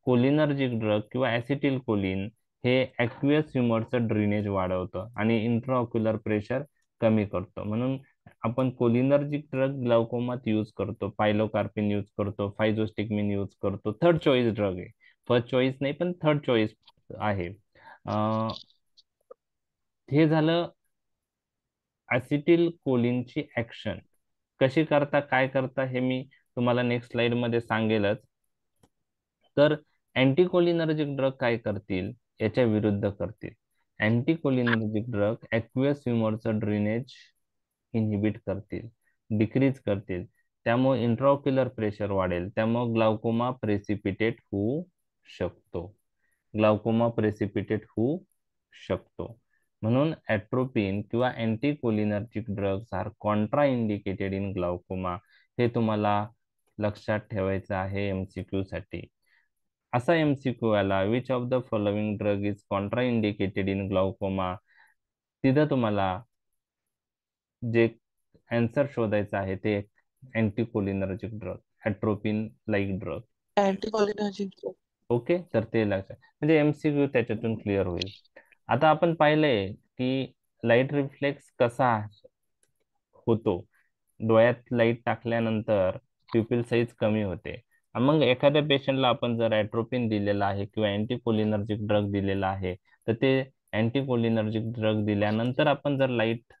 B: कोलिनर्जिक ड्रग किंवा ऍसिटिल कोलिन हे ऍक्वियस ह्युमरचं ड्रेनेज वाढवतं आणि इंट्राऑक्युलर प्रेशर कमी करतो. म्हणून आपण कोलिनर्जिक ड्रग ग्लाउकोमात यूज करतो. पायलोकार्पिन यूज करतो, फायझोस्टिकमिन यूज करतो. थर्ड चॉईस ड्रग आहे, फर्स्ट चॉईस नाही पण थर्ड चॉईस आहे. हे झालं ऍसिटिल कोलिनची ऍक्शन. कशी करता, काय करता हे मी तुम्हाला नेक्स्ट स्लाइड मध्ये सांगेलच. तर अँटीकोलिनर्जिक ड्रग काय करतील? याच्या विरुद्ध करतील. अँटीकोलिनर्जिक ड्रग ऍक्वियस ह्युमरचं ड्रेनेज इनहिबिट करतील, डिक्रीज करतील. त्यामुळे इंट्राऑक्युलर प्रेशर वाढेल, त्यामुळे ग्लाउकोमा प्रेसिपिटेट होऊ शकतो. ग्लाउकोमा प्रेसिपिटेट होऊ शकतो. म्हणून ऍट्रोपिन किंवा anticholinergic drugs are contraindicated in glaucoma. हे तुम्हाला लक्षात ठेवायचं आहे एमसीक्यू साठी. असा एमसीक्यू आला, which of the following drug is contraindicated in glaucoma, तिथं तुम्हाला जे आन्सर शोधायचं आहे ते anticholinergic drug, atropine like drug.
F: Anticholinergic.
B: Okay, तर ते लक्षात, म्हणजे एमसीक्यू त्याच्यातून क्लिअर होईल. आता आपण पाहिलंय की लाईट रिफ्लेक्स कसा होतो. डोळ्यात लाईट टाकल्यानंतर प्युपिल साईज कमी होते. मग एखाद्या पेशंटला आपण जर ॲट्रोपिन दिलेला आहे किंवा अँटीकोलिनर्जिक ड्रग दिलेला आहे, तर ते अँटीकोलिनर्जिक ड्रग दिल्यानंतर आपण जर लाईट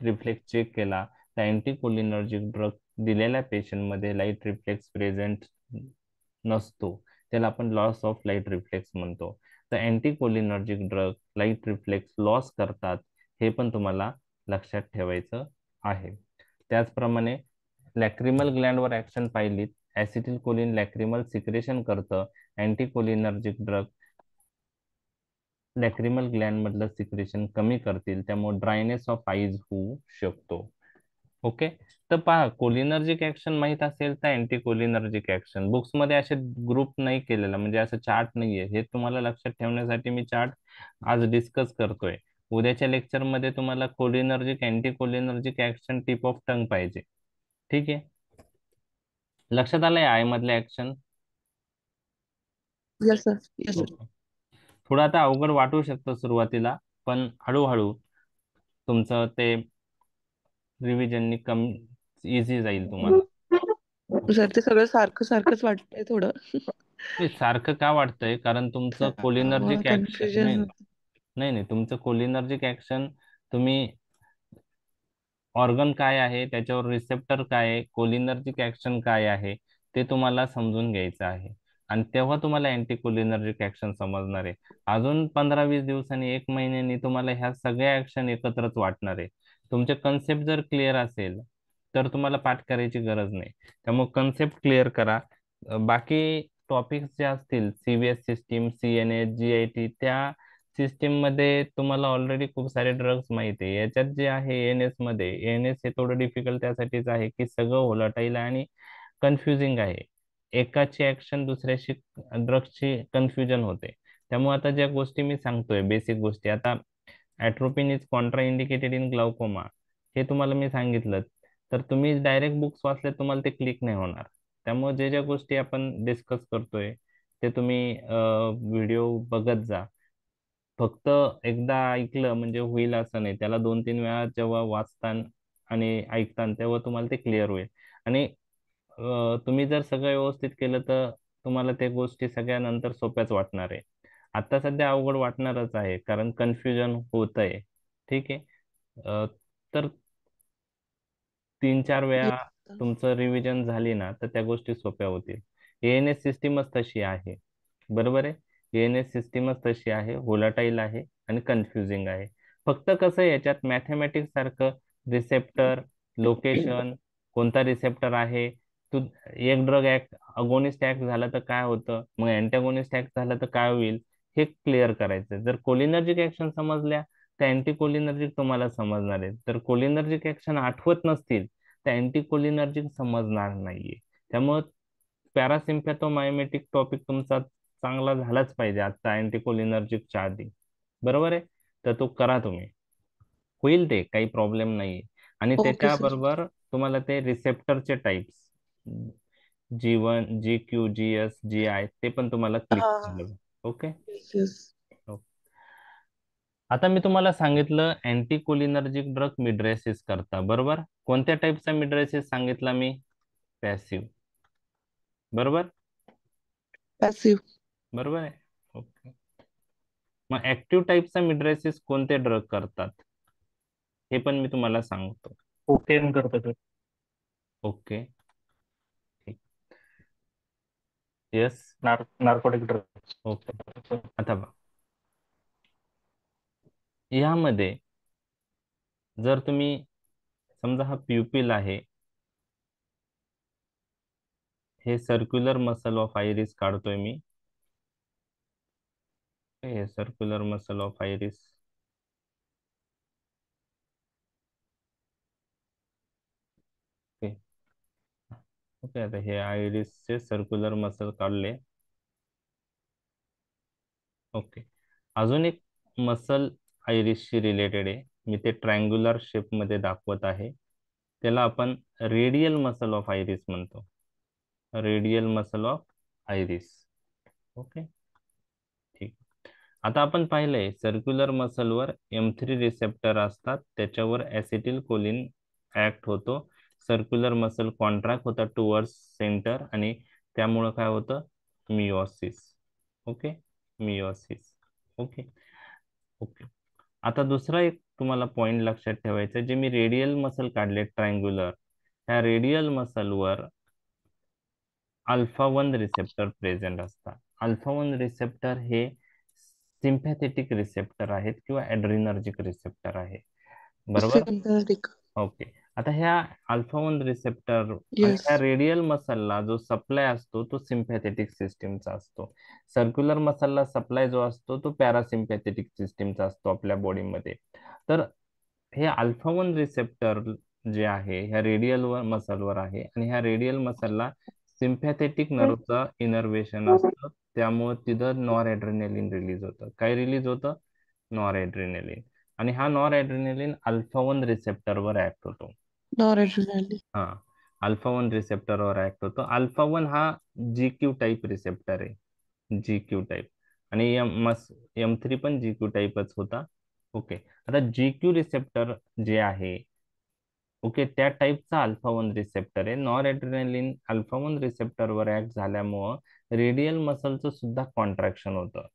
B: रिफ्लेक्स चेक केला तर अँटीकोलिनर्जिक ड्रग दिलेल्या पेशंटमध्ये लाईट रिफ्लेक्स प्रेझेंट नसतो. त्याला आपण लॉस ऑफ लाईट रिफ्लेक्स म्हणतो. तर anticholinergic drug light reflex loss करतात, हे पण तुम्हाला लक्षात ठेवायचं आहे. त्याचप्रमाणे लॅक्रिमल ग्लँडवर ऍक्शन पाहिलीत. ऍसिटिल कोलिन लॅक्रिमल सिक्रेशन करतं. अँटीकोलिनर्जिक ड्रग लॅक्रिमल ग्लँड मधलं सिक्रेशन कमी करतील, त्यामुळे ड्रायनेस ऑफ आईज होऊ शकतो. ओके, तर पहा, कोलिनर्जिक ऍक्शन माहित असेल तर अँटीकोलिनर्जिक ऍक्शन बुक्स मध्ये असे ग्रुप नाही केलेला, म्हणजे असं चार्ट नाहीये. हे तुम्हाला लक्षात ठेवण्यासाठी मी चार्ट आज डिस्कस करतोय. उद्याच्या लेक्चर मध्ये तुम्हाला cholinergic anticholinergic action tip of tongue पाहिजे. ठीक आहे, लक्षात आलंय आय मधले action?
F: Yes, sir. Yes, sir.
B: थोडं आता अवघड वाटू शकतं सुरुवातीला, पण हळूहळू तुमचं ते रिव्हिजननी कमी इझी जाईल तुम्हाला.
F: सर ते सगळं सारखं सारखंच वाटतंय थोडं.
B: नाही, सारखं का वाटतंय? कारण तुमचं कोलिनर्जिक ऍक्शन
F: कन्फ्युजन.
B: नाही नाही, तुमचं कोलिनर्जिक ऍक्शन, तुम्ही ऑर्गन काय आहे, त्याच्यावर रिसेप्टर काय आहे, कोलिनर्जिक ऍक्शन काय आहे, ते तुम्हाला समजून घ्यायचं आहे. आणि तेव्हा तुम्हाला अँटीकोलिनर्जिक ऍक्शन समजणार आहे. अजून 15-20 दिवसांनी, 1 महिन्यानी तुम्हाला ह्या सगळ्या ऍक्शन एकत्रच वाटणार आहे. तुमचे कन्सेप्ट जर क्लिअर असेल तर तुम्हाला पाठ करायची गरज नाही. त्यामुळे कन्सेप्ट क्लिअर करा. बाकी टॉपिक्स जे असतील, CVS सिस्टीम, CNS, GIT, त्या सिस्टीम मध्ये तुम्हाला ऑलरेडी खूप सारे ड्रग्स माहिती आहे. याच्यात जे आहे ANS मध्ये, ANS हे थोडं डिफिकल्ट त्यासाठीच आहे की सगळं व्होलाटाईल आणि कन्फ्युजिंग आहे. एकाची ऍक्शन दुसऱ्याशी, ड्रग्सची कन्फ्युजन होते. त्यामुळे आता ज्या गोष्टी मी सांगतोय, बेसिक गोष्टी, आता atropine is contraindicated in glaucoma, हे तुम्हाला मी सांगितलं, तर तुम्ही डायरेक्ट बुक्स वाचले तुम्हाला ते क्लिक नाही होणार. त्यामुळे जे ज्या गोष्टी आपण डिस्कस करतोय ते तुम्ही व्हिडिओ बघत जा. फक्त एकदा ऐकलं म्हणजे होईल असं नाही. त्याला 2-3 वेळा जेव्हा वाचतान आणि ऐकतान तेव्हा तुम्हाला ते क्लिअर होईल. आणि तुम्ही जर सगळं व्यवस्थित केलं तर तुम्हाला त्या गोष्टी सगळ्या नंतर सोप्याच वाटणार आहे. आता सध्या अवघड वाटणारच आहे कारण कन्फ्युजन होत आहे. ठीक आहे. तर 3-4 वेळा तुमचं रिव्हिजन झाली ना तर त्या गोष्टी सोप्या होतील. ANS सिस्टीमच तशी आहे. बरोबर आहे. ANS सिस्टीमच तशी आहे, व्होलाटाईल आहे आणि कन्फ्युजिंग आहे. फक्त कसं आहे, याच्यात मॅथमॅटिक्स सारखं रिसेप्टर, लोकेशन, कोणता रिसेप्टर आहे, तू एक ड्रग ऍक्ट, अगोनिस्ट ऍक्ट झाला तर काय होतं, मग अँटॅगोनिस्ट ऍक्ट झाला तर काय होईल, हे क्लिअर करायचं. जर कोलिनर्जिक ऍक्शन समजल्या तर अँटी कोलिनर्जिक तुम्हाला समजणार आहे. तर कोलिनर्जिक ऍक्शन आठवत नसतील तर अँटी कोलिनर्जिक समजणार नाहीये. त्यामुळे पॅरासिम्पॅथोमायमेटिक टॉपिक तुमचा चांगला झालाच पाहिजे आता अँटीकोलिनर्जिकच्या आधी. बरोबर आहे. तर तो करा तुम्ही, होईल ते, काही प्रॉब्लेम नाही. आणि
F: ओके सर.
B: त्याच्याबरोबर तुम्हाला ते रिसेप्टरचे types, G1, GQ, GS, GI, ते पण तुम्हाला क्लिक
F: हा.
B: करायला. ओके.
F: येस.
B: आता मी तुम्हाला सांगितलं अँटीकोलिनर्जिक ड्रग मिड्रेसिस करता. बरोबर. कोणत्या टाईपचा मिड्रेसिस सांगितला मी? पॅसिव्ह. बरोबर.
F: पॅसिव्ह.
B: बरोबर आहे. ओके. मग ऍक्टिव्ह टाईपचा मिड्रेसिस कोणते ड्रग करतात हे पण मी तुम्हाला सांगतो.
D: कोकेन करतो सर.
B: ओके. ठीक. येस.
D: Narcotic drugs.
B: ओके. आता बघा, यामध्ये जर तुम्ही समजा हा प्युपिल आहे, हे सर्क्युलर मसल ऑफ आयरिस काढतोय मी. हे circular muscle of iris. Okay. Okay. आता हे आयरिसचे सर्क्युलर मसल काढले. ओके. अजून एक मसल आयरिसशी रिलेटेड आहे, मी ते ट्रायंग्युलर शेप मध्ये दाखवत आहे. त्याला आपण रेडियल मसल ऑफ आयरिस म्हणतो. Radial muscle of iris. Okay. ठीक. आता आपण पाहिलंय सर्क्युलर मसलवर M3 रिसेप्टर असतात, त्याच्यावर ऍसिटिल कोलिन ऍक्ट होतो. सर्क्युलर मसल कॉन्ट्रॅक्ट होतात टुवर्ड्स सेंटर आणि त्यामुळं काय होतं, meiosis. Okay. Meiosis. Okay. Okay. आता दुसरा एक तुम्हाला पॉइंट लक्षात ठेवायचा, जे मी रेडियल मसल काढले ट्रायंग्युलर, ह्या रेडियल मसलवर अल्फा 1 रिसेप्टर प्रेझेंट असतात. अल्फा 1 रिसेप्टर हे सिम्पॅथेटिक रिसेप्टर आहेत किंवा ॲड्रिनर्जिक रिसेप्टर आहे. बरोबर.
F: सिम्पॅथेटिक.
B: ओके. आता ह्या अल्फा 1 रिसेप्टर आणि
F: येस.
B: ह्या रेडियल मसलला जो सप्लाय असतो तो सिम्पॅथेटिक सिस्टीमचा असतो. सर्क्युलर मसलला सप्लाय जो असतो तो पॅरासिम्पॅथेटिक सिस्टीमचा असतो आपल्या बॉडीमध्ये. तर हे अल्फा 1 रिसेप्टर जे आहे ह्या रेडियल मसलवर आहे आणि ह्या रेडियल मसलला सिम्पॅथेटिक नर्वचा इनर्वेशन असतं. त्यामुळे तिथं नॉर ॲड्रेनालिन रिलीज होतं. काय रिलीज होतं? Nor adrenaline. आणि हा नॉर ॲड्रेनालिन अल्फा 1 रिसेप्टरवर ऍक्ट होतो.
F: नॉरएड्रेनालिन.
B: हा, अल्फा 1 रिसेप्टरवर ऍक्ट होतो. अल्फा 1 हा GQ टाईप रिसेप्टर आहे. GQ type. आणि M3 पण GQ टाईपच होता. ओके. आता GQ रिसेप्टर जे आहे, ओके, त्या टाईपचा अल्फा 1 रिसेप्टर आहे. नॉर ॲड्रेनालिन अल्फा 1 रिसेप्टरवर ऍक्ट झाल्यामुळं रेडियल मसलचं सुद्धा कॉन्ट्रॅक्शन होतं.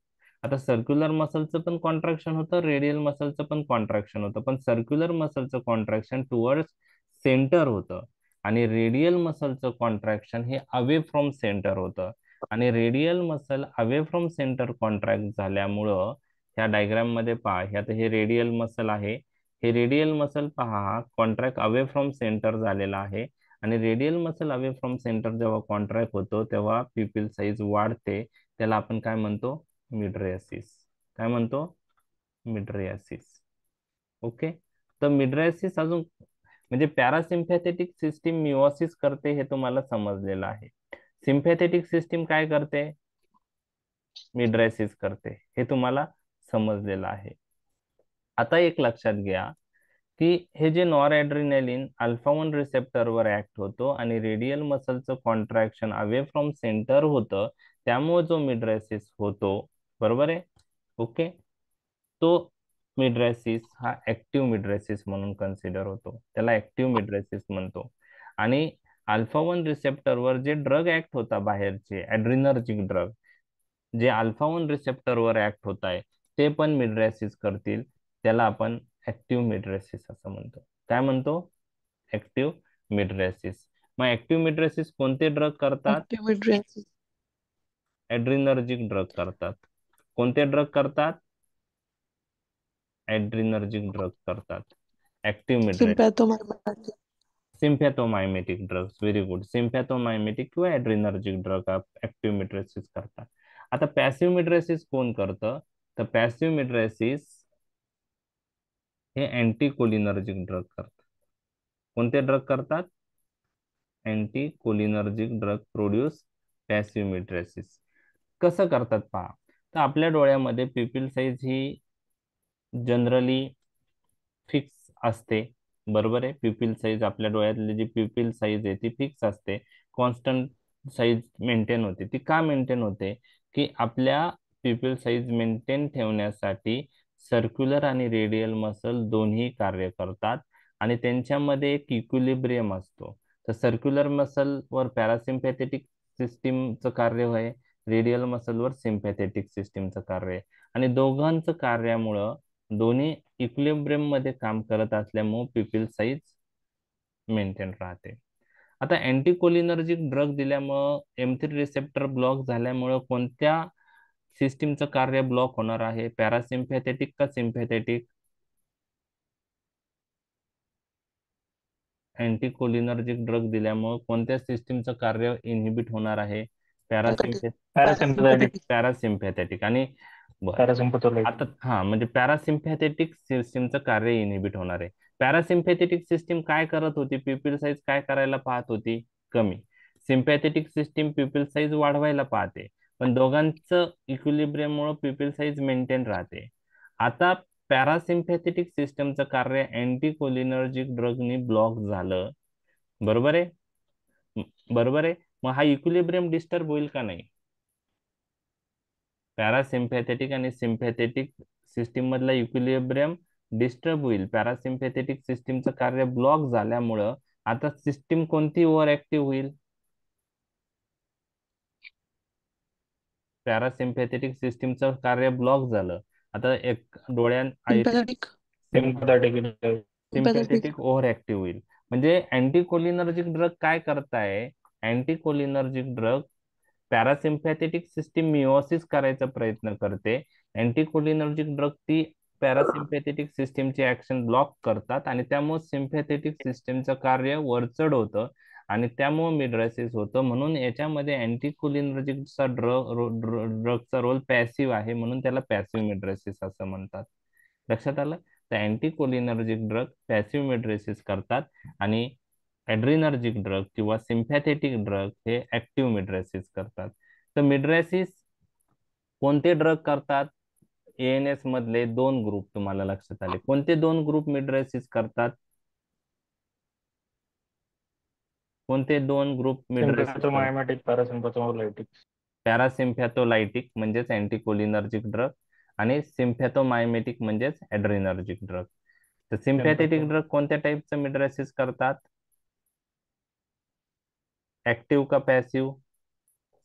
B: आता सर्क्युलर मसलचं पण कॉन्ट्रॅक्शन होतं, रेडियल मसलचं पण कॉन्ट्रॅक्शन होतं, पण सर्क्युलर मसलचं कॉन्ट्रॅक्शन टुवर्ड्स सेंटर होतं आणि रेडियल मसलचं कॉन्ट्रॅक्शन हे अवे फ्रॉम सेंटर होतं. आणि radial muscle away from centre contract झाल्यामुळं ह्या डायग्राम मध्ये पहा, ह्यात हे रेडियल मसल आहे. हे रेडियल मसल पहा, कॉन्ट्रॅक्ट अवे फ्रॉम सेंटर झालेला आहे. आणि radial muscle away from centre जेव्हा कॉन्ट्रॅक्ट होतो तेव्हा प्युपिल साईज वाढते. त्याला आपण काय म्हणतो? मिड्रेसिस. काय म्हणतो? मिड्रेसिस. ओके. तर मिड्रेसिस अजून म्हणजे पॅरासिम्पॅथेटिक सिस्टीम मिओसिस करते हे तुम्हाला समजलेलं आहे. सिम्पॅथेटिक सिस्टीम काय करते? मिड्रेसिस करते. हे तुम्हाला समजलेलं आहे. आता एक लक्षात घ्या की हे जे नॉर ॲड्रिनालिन अल्फा 1 रिसेप्टरवर ऍक्ट होतो आणि रेडियल मसलचं कॉन्ट्रॅक्शन अवे फ्रॉम सेंटर होतं, त्यामुळे जो मिड्रेसिस होतो, बरोबर आहे. ओके. तो मिड्रेसिस हा ऍक्टिव्ह मिड्रेसिस म्हणून कन्सिडर होतो. त्याला ऍक्टिव्ह मिड्रेसिस म्हणतो. आणि अल्फा 1 रिसेप्टरवर जे ड्रग ऍक्ट होता, बाहेरचे ॲड्रिनर्जिक ड्रग जे अल्फा 1 रिसेप्टरवर ऍक्ट होत आहे, ते पण मिड्रेसिस करतील. त्याला आपण ऍक्टिव्ह मिड्रेसिस असं म्हणतो. काय म्हणतो? ऍक्टिव्ह मिड्रेसिस. मग ऍक्टिव्ह मिड्रेसिस कोणते ड्रग करतात?
F: ऍक्टिव्ह
B: ॲड्रिनर्जिक ड्रग करतात. कोणते ड्रग करतात? ॲड्रिनर्जिक ड्रग करतात. Active mydriasis.
F: Sympathomimetic.
B: Sympathomimetic drugs. Very good. Sympathomimetic किंवा ॲड्रिनर्जिक ड्रग ऍक्टिव्ह मिड्रेसिस करतात. आता पॅसिव्ह मिड्रेसिस कोण करतं? तर पॅसिव्ह मिड्रेसिस हे अँटीकोलिनर्जिक ड्रग करतात. कोणते ड्रग करतात? अँटीकोलिनर्जिक ड्रग प्रोड्यूस पॅसिव्ह मिड्रेसिस. कसं करतात पहा. तर आपल्या डोळ्यामध्ये प्युपिल साईज ही जनरली फिक्स असते, बरोबर आहे. प्युपिल साईज आपल्या डोळ्यातली जी प्युपिल साईज आहे ती फिक्स असते, कॉन्स्टंट साईज मेंटेन होते. ती का मेंटेन होते? की आपल्या प्युपिल साईज मेंटेन ठेवण्यासाठी सर्क्युलर आणि रेडियल मसल दोन्ही कार्य करतात आणि त्यांच्यामध्ये एक इक्विलिब्रियम असतो. तर सर्क्युलर मसलवर पॅरासिम्पॅथेटिक सिस्टीमचं कार्य आहे, रेडियल मसलवर सिम्पॅथेटिक सिस्टीमचं कार्य आहे. आणि दोघांचं कार्यामुळं दोन्ही इक्विलिब्रियम मध्ये काम करत असल्यामुळे प्युपिल साईज मेंटेन राहते. आता अँटीकोलिनर्जिक ड्रग दिल्यामुळं M3 रिसेप्टर ब्लॉक झाल्यामुळं कोणत्या सिस्टीमचं कार्य ब्लॉक होणार आहे? पॅरासिम्पॅथेटिक का सिम्पॅथेटिक? अँटीकोलिनर्जिक ड्रग दिल्यामुळं कोणत्या सिस्टीमचं कार्य इनहिबिट होणार आहे?
D: पॅरासिम्पॅथेटिक.
B: पॅरासिम्पॅथेटिक. आणि बरं,
D: पॅरासिम्पॅथोलाइट.
B: आता म्हणजे पॅरासिम्पॅथेटिक सिस्टीमचं कार्य इनहिबिट होणार आहे. पॅरासिम्पॅथेटिक सिस्टीम काय करत होती? प्युपिल साईज काय करायला पाहत होती? कमी. सिम्पॅथेटिक सिस्टीम प्युपिल साईज वाढवायला पाहते. पण दोघांचं इक्विलिब्रियममुळे प्युपिल साईज मेंटेन राहते. आता पॅरासिम्पॅथेटिक सिस्टमचं कार्य अँटीकोलिनर्जिक ड्रगनी ब्लॉक झालं, बरोबर आहे. बरोबर आहे. मग हा इक्विलिब्रियम डिस्टर्ब होईल का नाही? पॅरासिम्पॅथेटिक आणि सिम्पॅथेटिक सिस्टीम मधला इक्विलिब्रियम डिस्टर्ब होईल. पॅरासिम्पॅथेटिक सिस्टीमचं कार्य ब्लॉक झाल्यामुळं आता सिस्टीम कोणती ओव्हर ऍक्टिव्ह होईल? पॅरासिम्पॅथेटिक सिस्टीमचं कार्य ब्लॉक झालं. आता एक
F: सिम्पॅथेटिक.
B: सिम्पॅथेटिक ओव्हर ऍक्टिव्ह होईल. म्हणजे अँटीकोलिनर्जिक ड्रग काय करताय? अँटीकोलिनर्जिक ड्रग पॅरासिम्पॅथेटिक सिस्टीम मिओसिस करायचा प्रयत्न करते. अँटीकोलिनर्जिक ड्रग ती पॅरासिम्पॅथेटिक सिस्टीमची ऍक्शन ब्लॉक करतात आणि त्यामुळे सिम्पॅथेटिक सिस्टीमचं कार्य वरचढ होतं आणि त्यामुळे मिड्रेसिस होतं. म्हणून याच्यामध्ये अँटीकोलिनर्जिकचा ड्रगचा रोल पॅसिव्ह आहे, म्हणून त्याला पॅसिव्ह मिड्रेसिस असं म्हणतात. लक्षात आलं? तर अँटीकोलिनर्जिक ड्रग पॅसिव्ह मिड्रेसिस करतात आणि ॲड्रिनर्जिक ड्रग किंवा सिम्पॅथेटिक ड्रग हे ऍक्टिव्ह मिड्रेसिस करतात. तर मिड्रेसिस कोणते ड्रग करतात? ANS मधले दोन ग्रुप तुम्हाला लक्षात आले. कोणते दोन ग्रुप मिड्रेसिस करतात? कोणते दोन ग्रुप मिड्रेसिस?
D: सिम्पॅथोमायमेटिक, पॅरासिम्पॅथोलाइटिक.
B: पॅरासिम्पॅथोलाइटिक म्हणजेच अँटीकोलिनर्जिक ड्रग आणि सिम्पॅथोमायमेटिक म्हणजेच ॲड्रिनर्जिक ड्रग. तर सिम्पॅथेटिक ड्रग कोणत्या टाईपचं मिड्रेसिस करतात? ऍक्टिव्ह का पॅसिव्ह?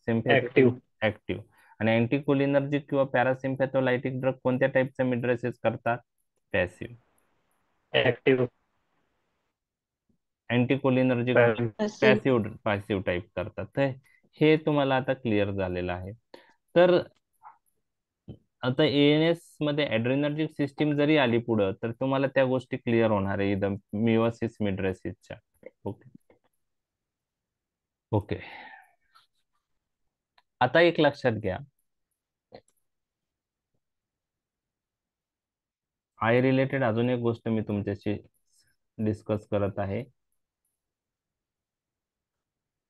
D: ऍक्टिव्ह.
B: ऍक्टिव्ह. आणि अँटीकोलिनर्जिक किंवा पॅरासिम्पॅथोलाइटिक ड्रग कोणत्या टाईपचं मिड्रेसिस करतात? Passive.
D: Active.
B: Anticholinergic
D: passive.
F: Passive.
B: Passive type करतात. तर हे तुम्हाला आता क्लिअर झालेलं आहे. तर आता एएनएस मध्ये ऍड्रेनर्जिक सिस्टीम जरी आली पुढं तर तुम्हाला त्या गोष्टी क्लिअर होणार आहे एकदम मिओसिस मिड्रेसिसच्या. Okay okay. आता एक लक्षात घ्या, आय रिलेटेड अजून एक गोष्ट मी तुमच्याशी डिस्कस करत आहे.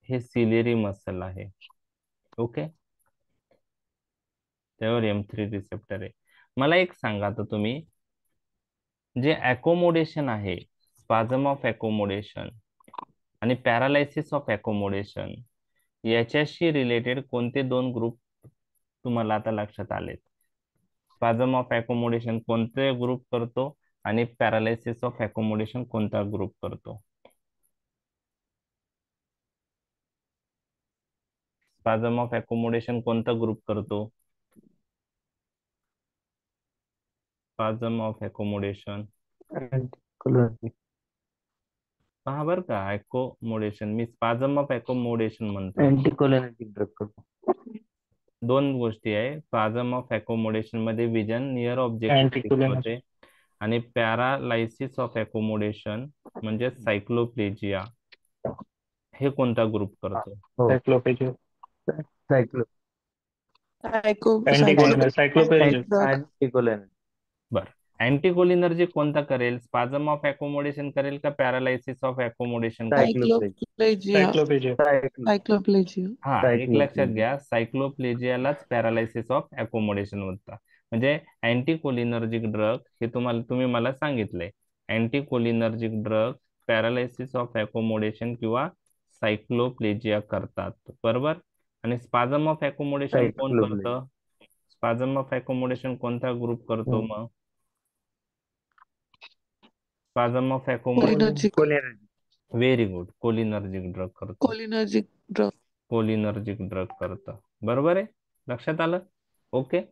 B: हे सिलेरी मसल आहे. ओके, त्यावर M3 रिसेप्टर आहे. मला एक सांगा आता तुम्ही, जे अकोमोडेशन आहे, स्पाझम ऑफ अकोमोडेशन आणि पॅरालायसिस ऑफ अकोमोडेशन, याच्याशी रिलेटेड कोणते दोन ग्रुप तुम्हाला आता लक्षात आलेत? स्पाझम ऑफ अकोमोडेशन कोणते ग्रुप करतो आणि पॅरालायसिस ऑफ अकोमोडेशन कोणता ग्रुप करतो? स्पाझम ऑफ अकोमोडेशन कोणता ग्रुप करतो? स्पाझम ऑफ अकोमोडेशन
C: अँटीकोलिनर्जिक
B: पहा बर का, अकोमोडेशन मी स्पाझम ऑफ अकोमोडेशन म्हणतो.
C: अँटीकोलिनर्जिक ड्रग करतो.
B: दोन गोष्टी आहे. स्पाझम ऑफ अकोमोडेशन मध्ये vision near object fix
D: Anticholinergic.
B: होते आणि पॅरालायसिस ऑफ अकोमोडेशन म्हणजे सायक्लोप्लेजिया, हे कोणता ग्रुप करतो?
C: हो
D: Cyclopegia.
C: सायक्लो
D: Cyclopegia.
C: अँटीकोलिनर्जिक
B: बर, अँटीकोलिनर्जिक कोणता करेल? स्पाझम ऑफ अकोमोडेशन करेल का पॅरालायसिस ऑफ अकोमोडेशन करेल?
F: सायक्लोप्लेजिया.
D: Cyclopegia.
F: सायक्लोप्लेजिया.
B: हा, एक लक्षात
C: सायक्लोप्लेजिया.
B: घ्या, सायक्लोप्लेजियालाच पॅरालायसिस ऑफ अकोमोडेशन होता. म्हणजे अँटीकोलिनर्जिक ड्रग हे तुम्ही मला सांगितलंय, अँटीकोलिनर्जिक ड्रग पॅरालायसिस ऑफ अकोमोडेशन किंवा सायक्लोप्लेजिया करतात, बरोबर. आणि स्पाझम ऑफ अकोमोडेशन कोण
C: सायक्लोप्लेजिया.
B: करतं? स्पाझम ऑफ अकोमोडेशन कोणता ग्रुप करतो मग? Spasm of accommodation
F: cholinergic.
C: Cholinergic
B: very good, cholinergic drug करतो.
F: Cholinergic drug.
B: कोलिनर्जिक ड्रग करतं, बरोबर आहे, लक्षात आलं. Okay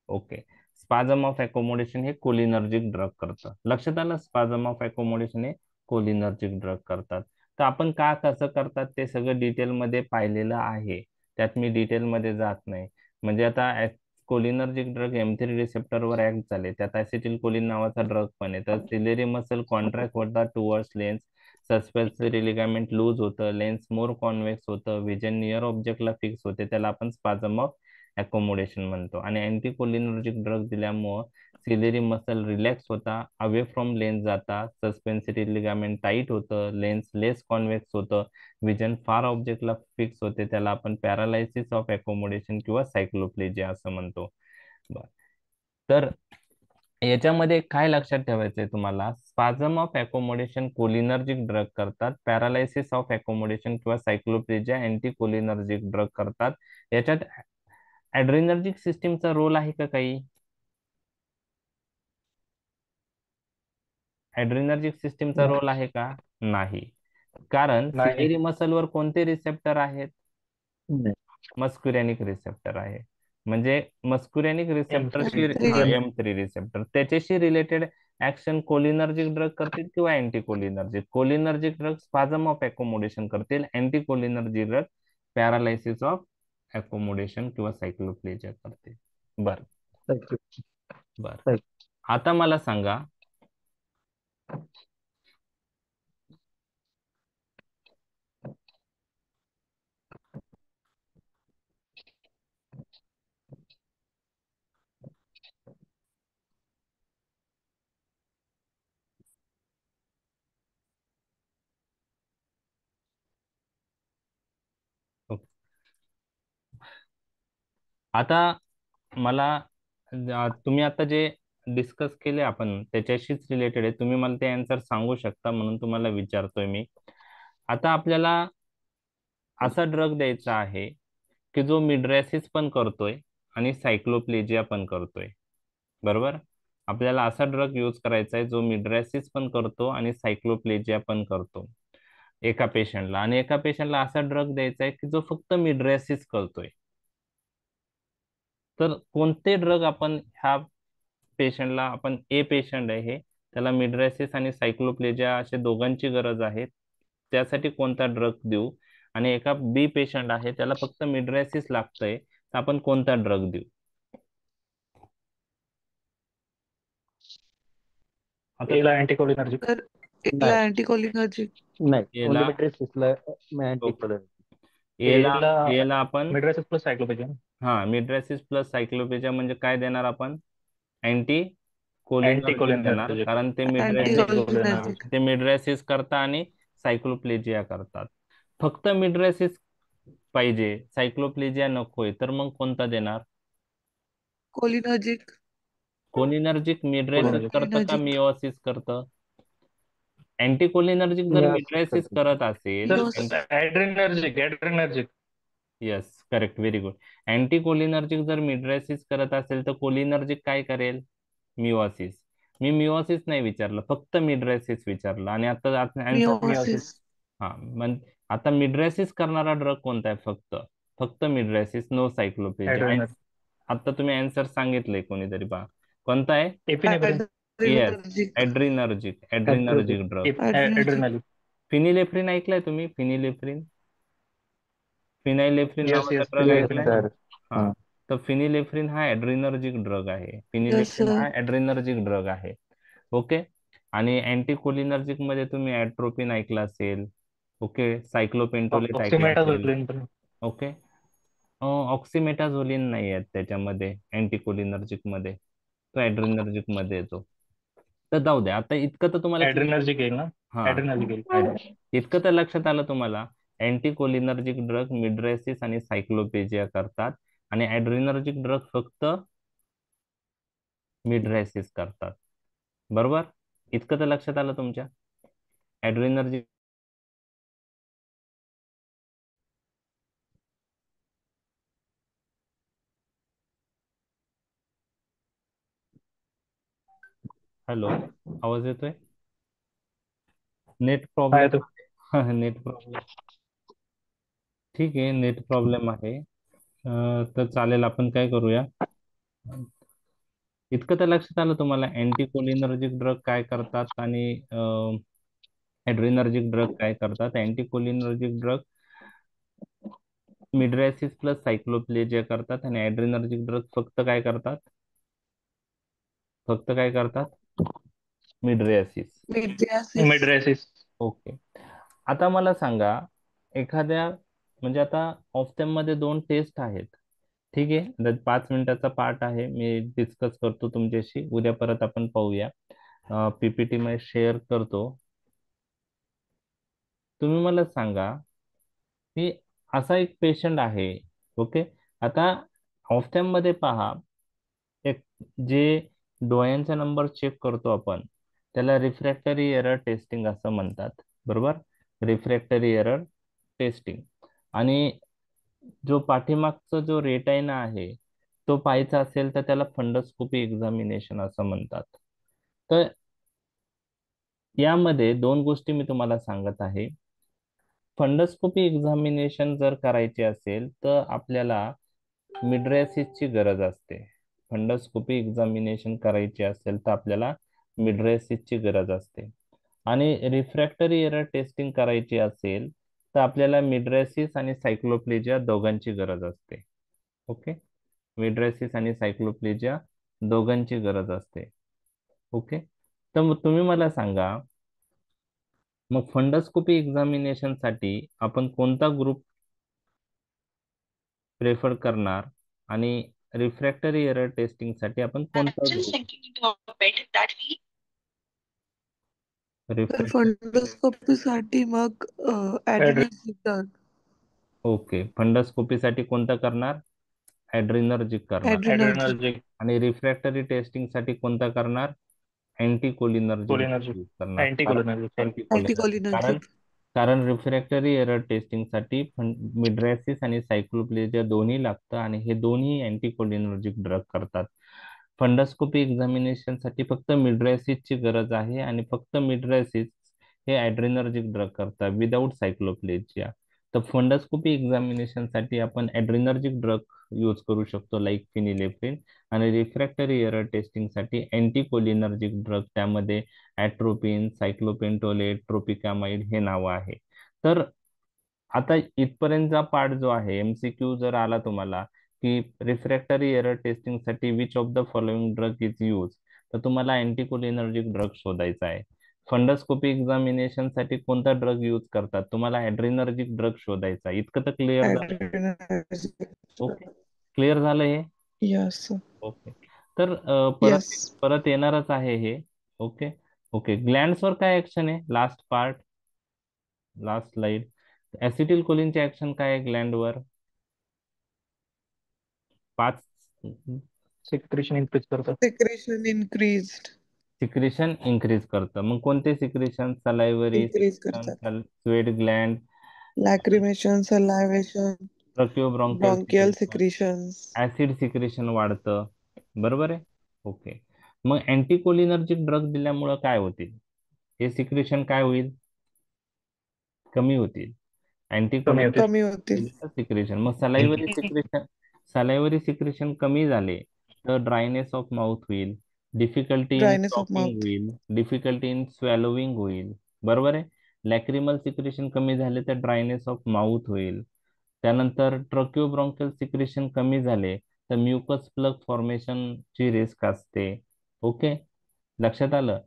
B: okay. Spasm of accommodation हे कोलिनर्जिक ड्रग करतं, लक्षात आलं. स्पाझम ऑफ अकोमोडेशन हे कोलिनर्जिक ड्रग करतात. तर आपण का कसं करतात ते सगळं डिटेलमध्ये पाहिलेलं आहे, त्यात मी डिटेलमध्ये जात नाही. म्हणजे आता कोलिनर्जिक ड्रग M3 रिसेप्टरवर ऍक्ट झाले, त्यात ऍसिटिल कोलिन नावाचा ड्रग पण आहे. तर सिलेरी मसल कॉन्ट्रॅक्ट होतात टुवर्ड्स लेन्स, सस्पेन्सरी लिगामेंट लूज होतं, लेन्स मोर कॉन्व्हेक्स होतं, विजन नियर ऑब्जेक्टला फिक्स होते, त्याला आपण स्पाझम ऑफ अकोमोडेशन म्हणतो. आणि अँटीकोलिनर्जिक ड्रग दिल्यामुळं सिलेरी मसल रिलॅक्स होता, अवे फ्रॉम लेन्स जाता, सस्पेन्सरी लिगामेंट टाईट होतं, लेन्स लेस कॉन्व्हेक्स होतं, विजन फार ऑब्जेक्टला फिक्स होते, त्याला आपण पॅरालायसिस ऑफ अकोमोडेशन किंवा सायक्लोप्लेजिया असं म्हणतो. बर, तर याच्यामध्ये काय लक्षात ठेवायचंय तुम्हाला? स्पाझम ऑफ अकोमोडेशन कोलिनर्जिक ड्रग करतात, पॅरालायसिस ऑफ अकोमोडेशन किंवा सायक्लोप्लेजिया अँटीकोलिनर्जिक ड्रग करतात. याच्यात ऍड्रेनर्जिक सिस्टीमचा रोल आहे का काही? ऍड्रेनर्जिक सिस्टीमचा रोल आहे का? नाही, कारण
D: नाही.
B: सिलेरी मसलवर कोणते रिसेप्टर आहेत?
C: नाही.
B: मस्क्युरॅनिक रिसेप्टर आहे. म्हणजे मस्क्युरॅनिक रिसेप्टरशी
F: M3.
B: M3 रिसेप्टर, त्याच्याशी रिलेटेड ऍक्शन कोलिनर्जिक ड्रग करतील किंवा अँटीकोलिनर्जिक. कोलिनर्जिक ड्रग स्पाझम ऑफ अकोमोडेशन करतील, अँटीकोलिनर्जिक ड्रग पॅरालायसिस ऑफ अकोमोडेशन किंवा सायक्लोप्लेजिया करतील. बर बर, आता मला सांगा, आता मला तुम्ही आता जे डिस्कस केले आपण त्याच्याशीच रिलेटेड आहे, तुम्ही मला ते आन्सर सांगू शकता म्हणून तुम्हाला विचारतोय मी. आता आपल्याला असा ड्रग द्यायचा आहे की जो मिड्रॅसिस पण करतोय आणि सायक्लोप्लेजिया पण करतोय, बरोबर. आपल्याला असा ड्रग यूज करायचा आहे जो मिड्रॅसिस पण करतो आणि सायक्लोप्लेजिया पण करतो एका पेशंटला, आणि एका पेशंटला असा ड्रग द्यायचा आहे की जो फक्त मिड्रॅसिस करतोय. तर कोणते ड्रग आपण ह्या पेशंटला, आपण ए पेशंट आहे, त्याला मिड्रॅसिस आणि सायक्लोप्लेजिया अशा दोघांची गरज आहे, त्यासाठी कोणता ड्रग देऊ आणि एका बी पेशंट आहे त्याला फक्त मिड्रेसिस लागतंय, तर आपण कोणता ड्रग देऊ? आता
D: एला अँटीकोलिनर्जिक.
F: तर एला
C: नाही
F: अँटीकोलिनर्जिक.
C: नाही ओनली
B: एला
C: मेट्रिक्सला अँटी कलर.
B: एला
D: एला
B: एला आपण
D: मिड्रेसिस प्लस सायक्लोपेजिन.
B: हा मिड्रेसिस प्लस सायक्लोपेजिया म्हणजे काय देणार आपण? अँटी कोलिनर्जिक देणार,
D: अँटीकोलिनर्जिक.
B: कारण ते मिड्रेसिस
F: अँटीकोलिनर्जिक.
B: ते मिड्रेसिस करता आणि सायक्लोप्लेजिया करतात. फक्त मिड्रेसिस पाहिजे, सायक्लोप्लेजिया नकोय, तर मग कोणता देणार?
F: कोलिनर्जिक.
B: कोलिनर्जिक मिड्रेसिस करतं का
F: कोलिनर्जिक.
B: मिओसिस करतं? अँटीकोलिनर्जिक जर मिड्रेसिस करत असेल,
F: miosis.
D: Sir adrenergic.
B: Yes correct, very good. Anticholinergic जर मिड्रेसिस करत असेल तर कोलिनर्जिक काय करेल? मिओसिस. मी मिओसिस नाही विचारलं, फक्त मिड्रेसिस विचारलं, आणि आता आन्सर
F: मिओसिस.
B: हा मग आता मिड्रेसिस करणारा ड्रग कोणता आहे? फक्त फक्त मिड्रेसिस, नो सायक्लोपेजिया.
D: ऍड्रेनर्जिक.
B: आता तुम्ही आन्सर सांगितलंय कोणीतरी, पहा कोणता आहे?
D: Epinephrine.
B: Yes,
F: adrenergic.
B: Adrenergic drug.
F: Adrenergic.
D: Adrenergic.
B: Phenylephrine ऐकलंय तुम्ही? फिनाइलेफ्रिन
D: येस
B: नावाचा
D: येस
B: ड्रग ऐकलाय?
C: सर
B: हा, तर फिनिलेफ्रिन हा ऍड्रिनर्जिक ड्रग आहे.
F: Yes
B: phenylephrine
F: sir.
B: हा ऍड्रिनर्जिक ड्रग आहे. ओके. आणि अँटीकोलिनर्जिक मध्ये तुम्ही ऍट्रोपिन ऐकलं असेल. ओके, सायक्लोपेंटोलेट ऐकलं असेल.
D: ऑक्सिमेटाझोलिन पण.
B: ओके. ऑक्सिमेटाझोलिन नाही आहेत त्याच्यामध्ये, अँटीकोलिनर्जिक मध्ये, तो ऍड्रिनर्जिक मध्ये येतो. तर जाऊ द्या, आता इतकं तर तुम्हाला
D: ऍड्रेनर्जिक येईल ना.
B: हा
D: ऍड्रेनर्जिक येईल.
B: इतकं तर लक्षात आलं तुम्हाला. अँटीकोलिनर्जिक ड्रग मिड्रेसिस आणि सायक्लोपेजिया करतात, आणि ऍड्रिनर्जिक ड्रग फक्त मिड्रेसिस करतात. बरोबर? इतकं तर लक्षात आलं तुमच्या? ऍड्रिनर्जिक हॅलो, आवाज येतोय? नेट
D: काय
B: प्रॉब्लेम
D: तो?
B: आहे. नेट प्रॉब्लेम, ठीक आहे, नेट प्रॉब्लेम आहे. तर चालेल, आपण काय करूया, इतकं तर लक्षात आलं तुम्हाला अँटीकोलिनर्जिक ड्रग काय करतात आणि ऍड्रिनर्जिक ड्रग काय करतात. अँटीकोलिनर्जिक ड्रग मिड्रेसिस प्लस सायक्लोप्लेजिया करतात, आणि ऍड्रिनर्जिक ड्रग फक्त काय करतात? फक्त काय करतात? मिड्रेसिस.
F: मिड्रियासिस.
D: मिड्रेसिस.
B: ओके. आता मला सांगा, एखाद्या, म्हणजे आता ऑफ्थॅम मध्ये 2 टेस्ट आहेत, ठीक आहे, 5 मिनिटाचा पार्ट आहे, मी डिस्कस करतो तुमच्याशी, उद्या परत आपण पाहूया. पीपीटी मध्ये शेअर करतो. तुम्ही मला सांगा की असा एक पेशंट आहे. ओके. आता ऑफ्थॅम मध्ये पहा, एक जे डोळ्यांचा नंबर चेक करतो आपण, त्याला रिफ्रॅक्टरी एरर टेस्टिंग असं म्हणतात. बरोबर? रिफ्रॅक्टरी एरर टेस्टिंग. आणि जो पाठीमागचा जो रेटायना आहे तो पाहायचा असेल तर त्याला फंडोस्कोपी एक्झामिनेशन असं म्हणतात. तर यामध्ये 2 गोष्टी मी तुम्हाला सांगत आहे. फंडोस्कोपी एक्झामिनेशन जर करायचे असेल तर आपल्याला मिड्रेसिसची गरज असते. फंडोस्कोपी एक्झामिनेशन करायची असेल तर आपल्याला मिड्रेसिसची गरज असते. आणि रिफ्रॅक्टरी एरर टेस्टिंग करायची असेल तर आपल्याला मिड्रेसिस आणि सायक्लोप्लेजिया दोघांची गरज असते. ओके. मिड्रेसिस आणि सायक्लोप्लेजिया दोघांची गरज असते. ओके. तर मग तुम्ही मला सांगा, मग फंडोस्कोपी एक्झामिनेशन साठी आपण कोणता ग्रुप प्रेफर करणार, आणि रिफ्रॅक्टरी एरर टेस्टिंग साठी आपण कोणता ग्रुप?
F: तर
B: रिफ्रॅक्टरी,
F: फंडोस्कोपी साठी मग ऍड्रेनर्जिक ड्रग.
B: ओके, फंडोस्कोपी साठी कोणता करणार? ऍड्रिनर्जिक करणार.
F: ऍड्रेनर्जिक.
D: ऍड्रेनर्जिक.
B: आणि रिफ्रॅक्टरी टेस्टिंग साठी कोणता करणार? अँटीकोलिनर्जिक
D: कोलिनर्जिक.
B: यूज करणार.
D: अँटीकोलिनर्जिक सॉरी.
B: अँटीकोलिनर्जिक, कारण
F: अँटीकोलिनर्जिक.
B: कारण रिफ्रॅक्टरी एरर टेस्टिंग साठी मिड्रेसिस आणि सायक्लोप्लेजिया दोन्ही लागतं, आणि हे दोन्ही अँटीकोलिनर्जिक ड्रग करतात. फंडोस्कोपी एक्झामिनेशन साठी फक्त मिड्रेसिसची गरज आहे, आणि फक्त मिड्रेसिस हे ऍड्रिनर्जिक ड्रग करतात विदाऊट सायक्लोप्लेजिया. तर फंडोस्कोपी एक्झामिनेशन साठी आपण ऍड्रिनर्जिक ड्रग यूज करू शकतो, लाईक फिनिलेफ्रिन. आणि रिफ्रॅक्टरी एरर टेस्टिंग साठी अँटीकोलिनर्जिक ड्रग, त्यामध्ये ऍट्रोपिन, सायक्लोपेंटोलेट, ट्रोपिकामाइड हे नावं आहे. तर आता इथपर्यंतचा पार्ट जो आहे एमसीक्यू जर आला तुम्हाला की रिफ्रॅक्टरी एरर टेस्टिंग साठी which of the following drug is use, तर तुम्हाला अँटीकोलिनर्जिक ड्रग शोधायचा आहे. फंडोस्कोपी एक्झामिनेशन साठी कोणता ड्रग यूज करतात, तुम्हाला ॲड्रेनर्जिक ड्रग शोधायचा. इतकं तर क्लिअर झालं. ओके, क्लिअर झालं हे.
F: यस
B: ओके, तर परत
F: यस
B: परत येणारच आहे हे. ओके. ओके, ग्लँड्सवर काय ऍक्शन आहे, last part, last slide. Acetyl कोलिनची ऍक्शन काय आहे ग्लँडवर? 5.
D: सिक्रेशन इन्क्रीज करतात.
F: सिक्रेशन इन्क्रीज्ड
B: सिक्रेशन इन्क्रीज करतं. मग कोणते सिक्रेशन? सलायवरी
F: इन्क्रीज
B: सिक्रेशन,
F: करतात.
B: Sweat gland,
F: lacrimation, salivation,
B: tracheobronchial
F: bronchial
B: secretion,
F: secretions.
B: Acid secretion वाढतं. बरोबर आहे. ओके, मग अँटीकोलिनर्जिक ड्रग दिल्यामुळं काय होतील? हे सिक्रेशन काय होईल? कमी होतील.
D: कमी होते.
F: कमी होतील.
B: सिक्रेशन. मग सलायवरी सिक्रेशन कमी झाले तर ड्रायनेस ऑफ माउथ होईल, difficulty in
F: dryness of
B: talking
F: mouth.
B: होईल, डिफिकल्टी इन स्वॅलोविंग होईल. बरोबर आहे. लॅक्रिमल सिक्रेशन कमी झाले तर ड्रायनेस ऑफ माउथ होईल. त्यानंतर ट्रकिओब्रॉन्कियल सिक्रेशन कमी झाले तर म्युकस प्लग फॉर्मेशन ची रिस्क असते. ओके, लक्षात आलं?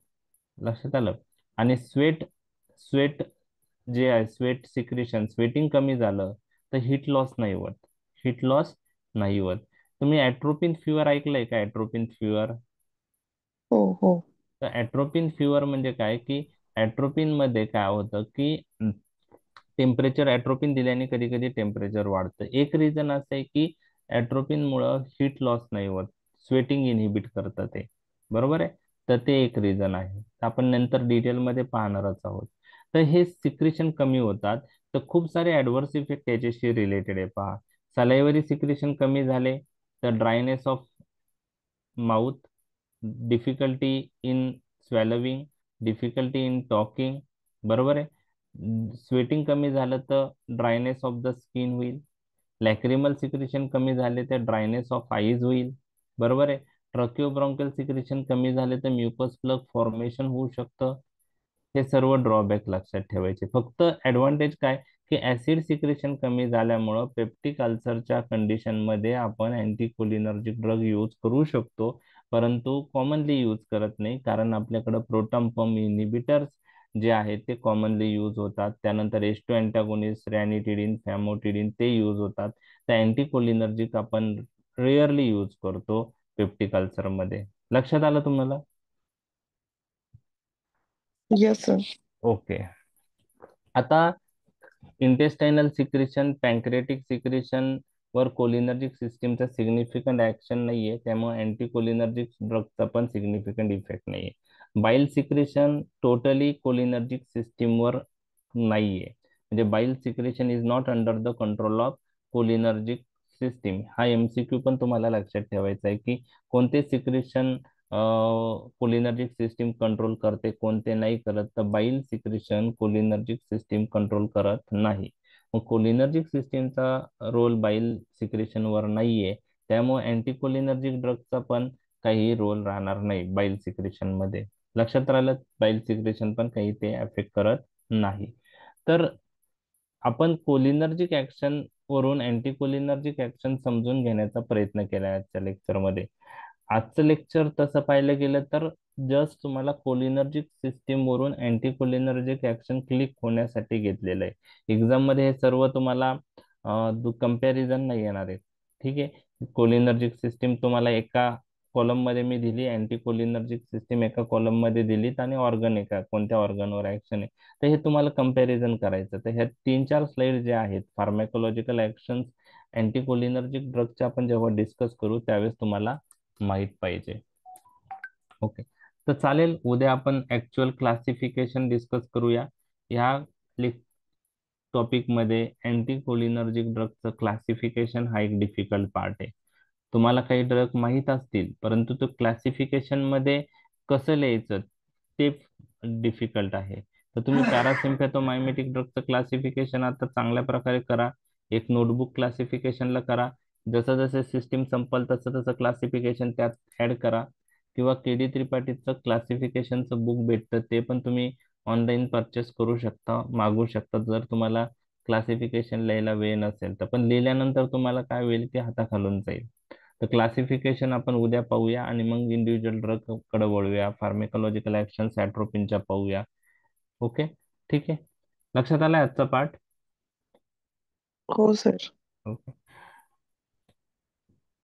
B: लक्षात आलं. आणि स्वेट स्वेट जे आहे, स्वेट सिक्रेशन, स्वेटिंग कमी झालं तर हीट लॉस नाही होत. हीट लॉस नाही होत. तुम्ही ॲट्रोपिन फिवर ऐकलंय का? Atropine fever.
F: हो हो
B: तर ॲट्रोपिन फिवर म्हणजे काय की ॲट्रोपिन मध्ये काय होतं की टेम्परेचर, ॲट्रोपिन दिल्याने कधी कधी टेम्परेचर वाढतं. एक रिझन असं आहे की ॲट्रोपिन मुळे हीट लॉस नाही होत, स्वेटिंग इनहिबिट करतं ते. बरोबर आहे. तर ते एक रिझन आहे, आपण नंतर डिटेलमध्ये पाहणारच आहोत. तर हे सिक्रेशन कमी होतात तर खूप सारे ऍडव्हर्स इफेक्ट त्याच्याशी रिलेटेड आहे. पहा, सलायवरी सिक्रेशन कमी झाले तर dryness of mouth, difficulty in swallowing, difficulty in talking. बरोबर आहे. स्वेटिंग कमी झालं तर ड्रायनेस ऑफ द स्किन होईल. लॅक्रिमल सिक्रेशन कमी झाले तर ड्रायनेस ऑफ आईज होईल. बरोबर आहे. ट्रकिओब्रॉन्कियल सिक्रेशन कमी झाले तर म्युकस प्लग फॉर्मेशन होऊ शकतं. हे सर्व ड्रॉबॅक लक्षात ठेवायचे. फक्त ऍडव्हान्टेज काय की ऍसिड सिक्रेशन कमी झाल्यामुळं पेप्टिक अल्सरच्या कंडिशनमध्ये आपण अँटीकोलिनर्जिक ड्रग यूज करू शकतो, परंतु कॉमनली यूज करत नाही, कारण आपल्याकडे प्रोटॉन पंप इनिबिटर्स जे आहेत ते कॉमनली यूज होतात. त्यानंतर H2 अँटागोनिस्ट, रॅनिटिडिन, फॅमोटिडिन ते यूज होतात. तर अँटीकोलिनर्जिक आपण रेअरली यूज करतो पेप्टिक अल्सरमध्ये. लक्षात आलं तुम्हाला?
F: Yes sir.
B: ओके. आता इंटेस्टाइनल सिक्रेशन, पॅन्क्रियाटिक सिक्रेशन वर कोलिनर्जिक सिस्टीमचा सिग्निफिकंट ऍक्शन नाहीये, त्यामुळे अँटीकोलिनर्जिक ड्रगचा पण सिग्निफिकंट इफेक्ट नाहीये. बाईल सिक्रेशन टोटली कोलिनर्जिक सिस्टीमवर नाहीये, म्हणजे बाईल secretion is not under the control of cholinergic system. हा एमसीक्यू पण तुम्हाला लक्षात ठेवायचा आहे की कोणते सिक्रेशन कोलिनर्जिक सिस्टीम कंट्रोल करते, कोणते नाही करत. तर बाईल सिक्रेशन कोलिनर्जिक सिस्टीम कंट्रोल करत नाही. मग कोलिनर्जिक सिस्टीमचा रोल बाईल सिक्रेशनवर नाहीये, त्यामुळे अँटीकोलिनर्जिक ड्रगचा पण काही रोल राहणार नाही बाईल सिक्रेशन मध्ये. लक्षात राहिलं? बाईल सिक्रेशन पण काही ते अफेक्ट करत नाही. तर आपण कोलिनर्जिक ऍक्शन वरून अँटीकोलिनर्जिक ऍक्शन समजून घेण्याचा प्रयत्न केला आजच्या लेक्चरमध्ये. आजचं लेक्चर तसं पाहिलं गेलं तर जस्ट तुम्हाला कोलिनर्जिक सिस्टीम वरून अँटीकोलिनर्जिक ऍक्शन क्लिक होण्यासाठी घेतलेलं आहे. एक्झाम मध्ये हे सर्व तुम्हाला कंपॅरिझन नाही येणार आहे. ठीक आहे. कोलिनर्जिक सिस्टीम तुम्हाला एका कॉलम मध्ये मी दिली, अँटीकोलिनर्जिक सिस्टीम एका कॉलम मध्ये दिलीत, आणि ऑर्गन एका, कोणत्या ऑर्गनवर ऍक्शन आहे तर हे तुम्हाला कंपॅरिझन करायचं. तर ह्या 3-4 स्लाइड जे आहेत फार्मॅकोलॉजिकल ऍक्शन अँटीकोलिनर्जिक ड्रगच्या आपण जेव्हा डिस्कस करू त्यावेळेस तुम्हाला माहित पाहिजे. ओके, तर चालेल. उद्या आपण ऍक्च्युअल क्लासिफिकेशन डिस्कस करूया. ह्या टॉपिक मध्ये अँटीकोलिनर्जिक ड्रगचं क्लासिफिकेशन हा एक डिफिकल्ट पार्ट आहे. तुम्हाला काही ड्रग माहीत असतील, परंतु तो क्लासिफिकेशन मध्ये कसं लिहायचं ते डिफिकल्ट आहे. तर तुम्ही पॅरासिम्पॅथोमायमेटिक ड्रगचं क्लासिफिकेशन आता चांगल्या प्रकारे करा. एक नोटबुक क्लासिफिकेशनला करा. जसं जसं सिस्टीम संपल तसं तसं क्लासिफिकेशन त्यात ऍड करा. किंवा के.डी. त्रिपाठीचं क्लासिफिकेशनचं बुक भेटतं, ते पण तुम्ही ऑनलाईन परचेस करू शकता, मागवू शकता. जर तुम्हाला क्लासिफिकेशन लिहायला वेळ नसेल तर, पण लिहिल्यानंतर तुम्हाला काय होईल की हाताखालून जाईल. तर क्लासिफिकेशन आपण उद्या पाहूया आणि मग इंडिव्हिज्युअल ड्रग कडे वळूया, फार्मेकोलॉजिकल ऍक्शन ॲट्रोपिनच्या पाहूया. ओके, ठीक आहे. लक्षात आलाय आजचा पाठ?
F: हो सर.
B: ओके.